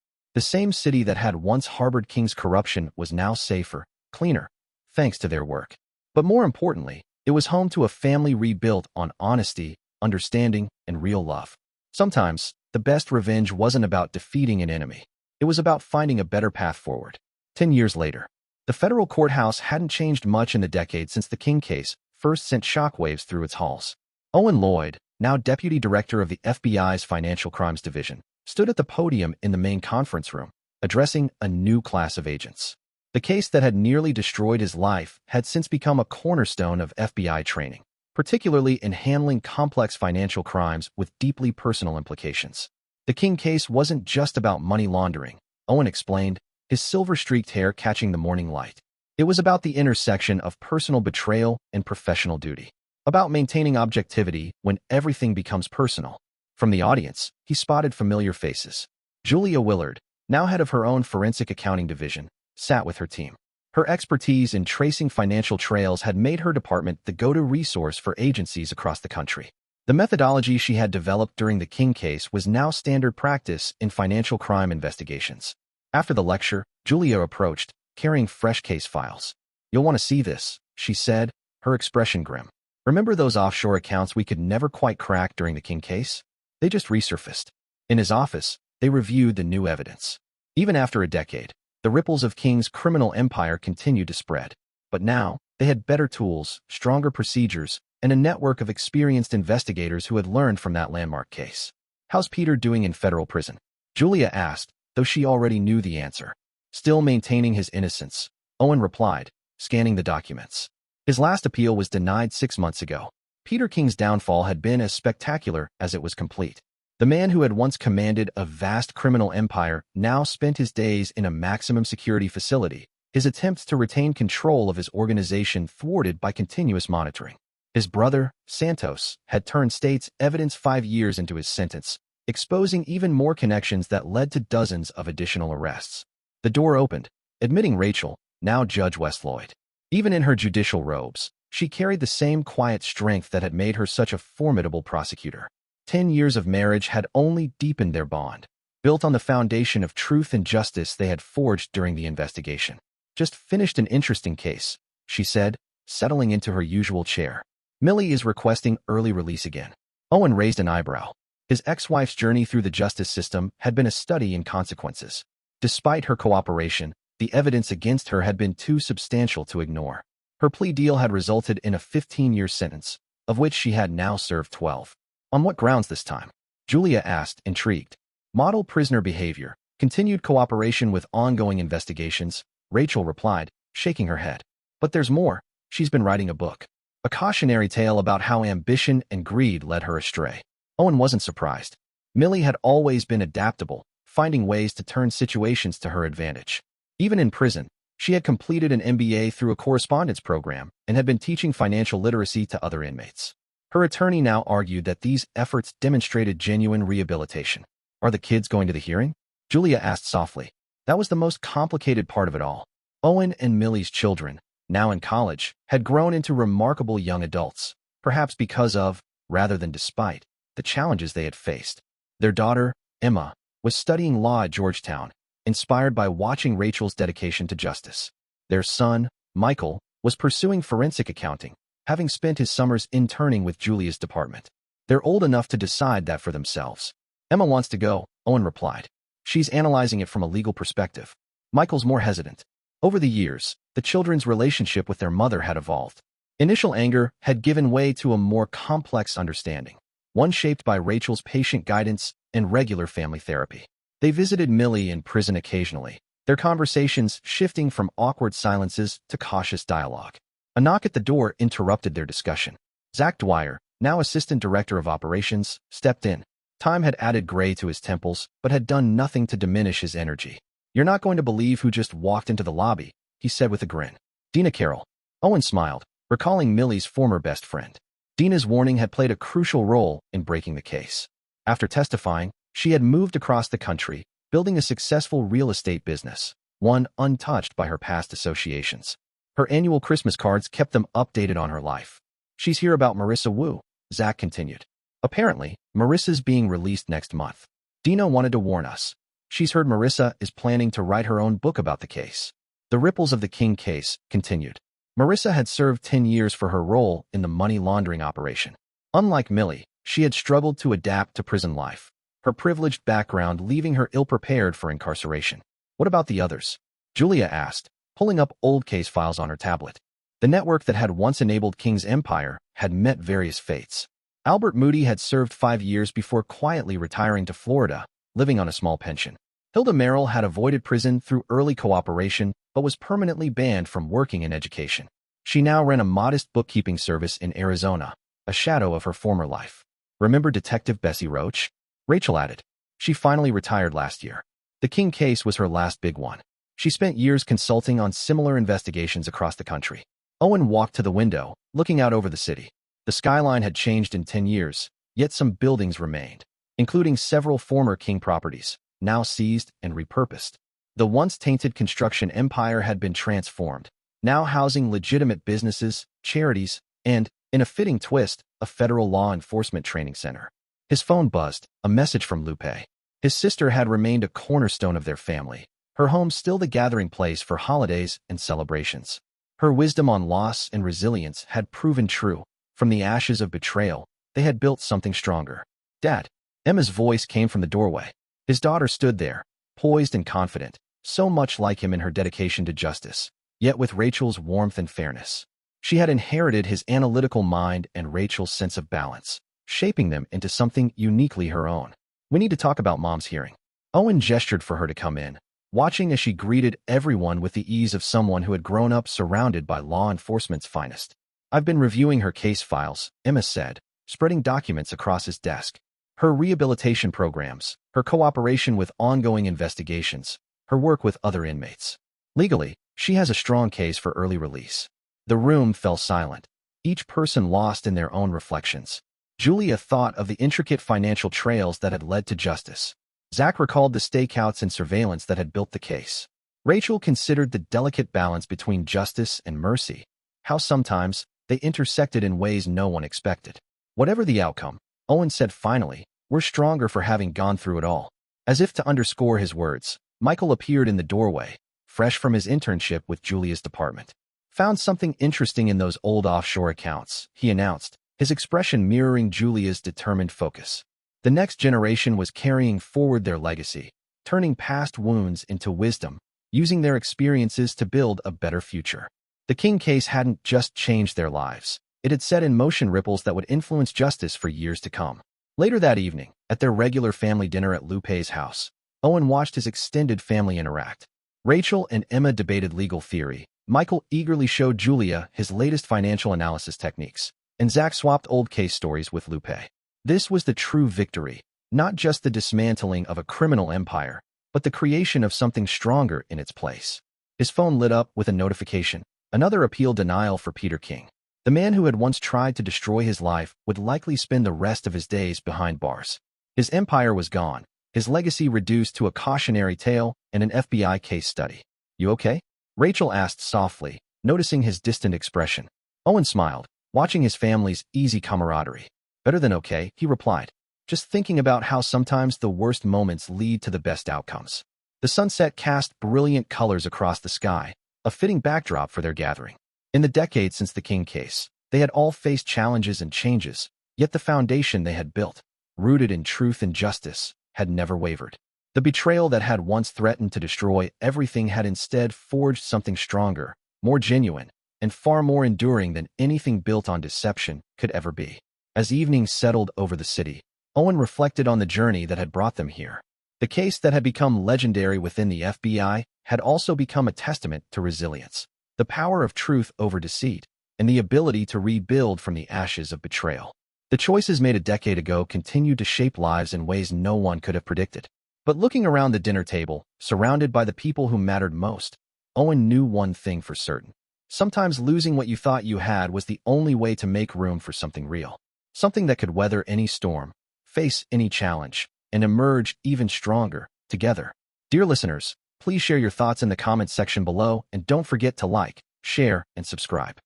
The same city that had once harbored King's corruption was now safer, cleaner, thanks to their work. But more importantly, it was home to a family rebuilt on honesty, understanding, and real love. Sometimes, the best revenge wasn't about defeating an enemy. It was about finding a better path forward. 10 years later, the federal courthouse hadn't changed much in the decade since the King case first sent shockwaves through its halls. Owen Lloyd, now deputy director of the FBI's Financial Crimes Division, stood at the podium in the main conference room, addressing a new class of agents. The case that had nearly destroyed his life had since become a cornerstone of FBI training, particularly in handling complex financial crimes with deeply personal implications. The King case wasn't just about money laundering, Owen explained, his silver-streaked hair catching the morning light. It was about the intersection of personal betrayal and professional duty, about maintaining objectivity when everything becomes personal. From the audience, he spotted familiar faces. Julia Willard, now head of her own forensic accounting division, sat with her team. Her expertise in tracing financial trails had made her department the go-to resource for agencies across the country. The methodology she had developed during the King case was now standard practice in financial crime investigations. After the lecture, Julia approached, carrying fresh case files. "You'll want to see this," she said, her expression grim. "Remember those offshore accounts we could never quite crack during the King case? They just resurfaced." In his office, they reviewed the new evidence. Even after a decade, the ripples of King's criminal empire continued to spread. But now, they had better tools, stronger procedures, and a network of experienced investigators who had learned from that landmark case. "How's Peter doing in federal prison?" Julia asked, though she already knew the answer. "Still maintaining his innocence," Owen replied, scanning the documents. His last appeal was denied 6 months ago. Peter King's downfall had been as spectacular as it was complete. The man who had once commanded a vast criminal empire now spent his days in a maximum security facility, his attempts to retain control of his organization thwarted by continuous monitoring. His brother, Santos, had turned state's evidence 5 years into his sentence, exposing even more connections that led to dozens of additional arrests. The door opened, admitting Rachel, now Judge West Lloyd. Even in her judicial robes, she carried the same quiet strength that had made her such a formidable prosecutor. 10 years of marriage had only deepened their bond, built on the foundation of truth and justice they had forged during the investigation. "Just finished an interesting case," she said, settling into her usual chair. "Millie is requesting early release again." Owen raised an eyebrow. His ex-wife's journey through the justice system had been a study in consequences. Despite her cooperation, the evidence against her had been too substantial to ignore. Her plea deal had resulted in a 15-year sentence, of which she had now served 12. "On what grounds this time?" Julia asked, intrigued. "Model prisoner behavior, continued cooperation with ongoing investigations," Rachel replied, shaking her head. "But there's more. She's been writing a book. A cautionary tale about how ambition and greed led her astray." Owen wasn't surprised. Millie had always been adaptable, finding ways to turn situations to her advantage. Even in prison, She had completed an MBA through a correspondence program and had been teaching financial literacy to other inmates. Her attorney now argued that these efforts demonstrated genuine rehabilitation. "Are the kids going to the hearing?" Julia asked softly. That was the most complicated part of it all. Owen and Millie's children, now in college, had grown into remarkable young adults, perhaps because of, rather than despite, the challenges they had faced. Their daughter, Emma, was studying law at Georgetown, inspired by watching Rachel's dedication to justice. Their son, Michael, was pursuing forensic accounting, having spent his summers interning with Julia's department. They're old enough to decide that for themselves. "Emma wants to go," Owen replied. "She's analyzing it from a legal perspective." Michael's more hesitant. Over the years, the children's relationship with their mother had evolved. Initial anger had given way to a more complex understanding, one shaped by Rachel's patient guidance and regular family therapy. They visited Millie in prison occasionally, their conversations shifting from awkward silences to cautious dialogue. A knock at the door interrupted their discussion. Zach Dwyer, now assistant director of operations, stepped in. Time had added gray to his temples, but had done nothing to diminish his energy. "You're not going to believe who just walked into the lobby," he said with a grin. "Dina Carroll." Owen smiled, recalling Millie's former best friend. Dina's warning had played a crucial role in breaking the case. After testifying, she had moved across the country, building a successful real estate business, one untouched by her past associations. Her annual Christmas cards kept them updated on her life. "She's here about Marissa Wu," Zach continued. "Apparently, Marissa's being released next month. Dina wanted to warn us. She's heard Marissa is planning to write her own book about the case." The ripples of the King case continued. Marissa had served 10 years for her role in the money laundering operation. Unlike Millie, she had struggled to adapt to prison life, her privileged background leaving her ill-prepared for incarceration. "What about the others?" Julia asked, pulling up old case files on her tablet. The network that had once enabled King's empire had met various fates. Albert Moody had served 5 years before quietly retiring to Florida, living on a small pension. Hilda Merrill had avoided prison through early cooperation, but was permanently banned from working in education. She now ran a modest bookkeeping service in Arizona, a shadow of her former life. "Remember Detective Bessie Roach?" Rachel added. "She finally retired last year. The King case was her last big one. She spent years consulting on similar investigations across the country." Owen walked to the window, looking out over the city. The skyline had changed in 10 years, yet some buildings remained, including several former King properties, now seized and repurposed. The once tainted construction empire had been transformed, now housing legitimate businesses, charities, and, in a fitting twist, a federal law enforcement training center. His phone buzzed, a message from Lupe. His sister had remained a cornerstone of their family, her home still the gathering place for holidays and celebrations. Her wisdom on loss and resilience had proven true. From the ashes of betrayal, they had built something stronger. "Dad." Emma's voice came from the doorway. His daughter stood there, poised and confident, so much like him in her dedication to justice, yet with Rachel's warmth and fairness. She had inherited his analytical mind and Rachel's sense of balance, shaping them into something uniquely her own. "We need to talk about Mom's hearing." Owen gestured for her to come in, watching as she greeted everyone with the ease of someone who had grown up surrounded by law enforcement's finest. "I've been reviewing her case files," Emma said, spreading documents across his desk. "Her rehabilitation programs, her cooperation with ongoing investigations, her work with other inmates. Legally, she has a strong case for early release." The room fell silent, each person lost in their own reflections. Julia thought of the intricate financial trails that had led to justice. Zach recalled the stakeouts and surveillance that had built the case. Rachel considered the delicate balance between justice and mercy, how sometimes they intersected in ways no one expected. "Whatever the outcome," Owen said finally, "we're stronger for having gone through it all." As if to underscore his words, Michael appeared in the doorway, fresh from his internship with Julia's department. "Found something interesting in those old offshore accounts," he announced, his expression mirroring Julia's determined focus. The next generation was carrying forward their legacy, turning past wounds into wisdom, using their experiences to build a better future. The King case hadn't just changed their lives. It had set in motion ripples that would influence justice for years to come. Later that evening, at their regular family dinner at Lupe's house, Owen watched his extended family interact. Rachel and Emma debated legal theory, Michael eagerly showed Julia his latest financial analysis techniques, and Zach swapped old case stories with Lupe. This was the true victory, not just the dismantling of a criminal empire, but the creation of something stronger in its place. His phone lit up with a notification. Another appeal denial for Peter King. The man who had once tried to destroy his life would likely spend the rest of his days behind bars. His empire was gone, his legacy reduced to a cautionary tale and an FBI case study. "You okay?" Rachel asked softly, noticing his distant expression. Owen smiled, watching his family's easy camaraderie. "Better than okay," he replied, just thinking about how sometimes the worst moments lead to the best outcomes. The sunset cast brilliant colors across the sky, a fitting backdrop for their gathering. In the decades since the King case, they had all faced challenges and changes, yet the foundation they had built, rooted in truth and justice, had never wavered. The betrayal that had once threatened to destroy everything had instead forged something stronger, more genuine, and far more enduring than anything built on deception could ever be. As evening settled over the city, Owen reflected on the journey that had brought them here. The case that had become legendary within the FBI had also become a testament to resilience, the power of truth over deceit, and the ability to rebuild from the ashes of betrayal. The choices made a decade ago continued to shape lives in ways no one could have predicted. But looking around the dinner table, surrounded by the people who mattered most, Owen knew one thing for certain. Sometimes losing what you thought you had was the only way to make room for something real. Something that could weather any storm, face any challenge, and emerge even stronger together. Dear listeners, please share your thoughts in the comments section below and don't forget to like, share, and subscribe.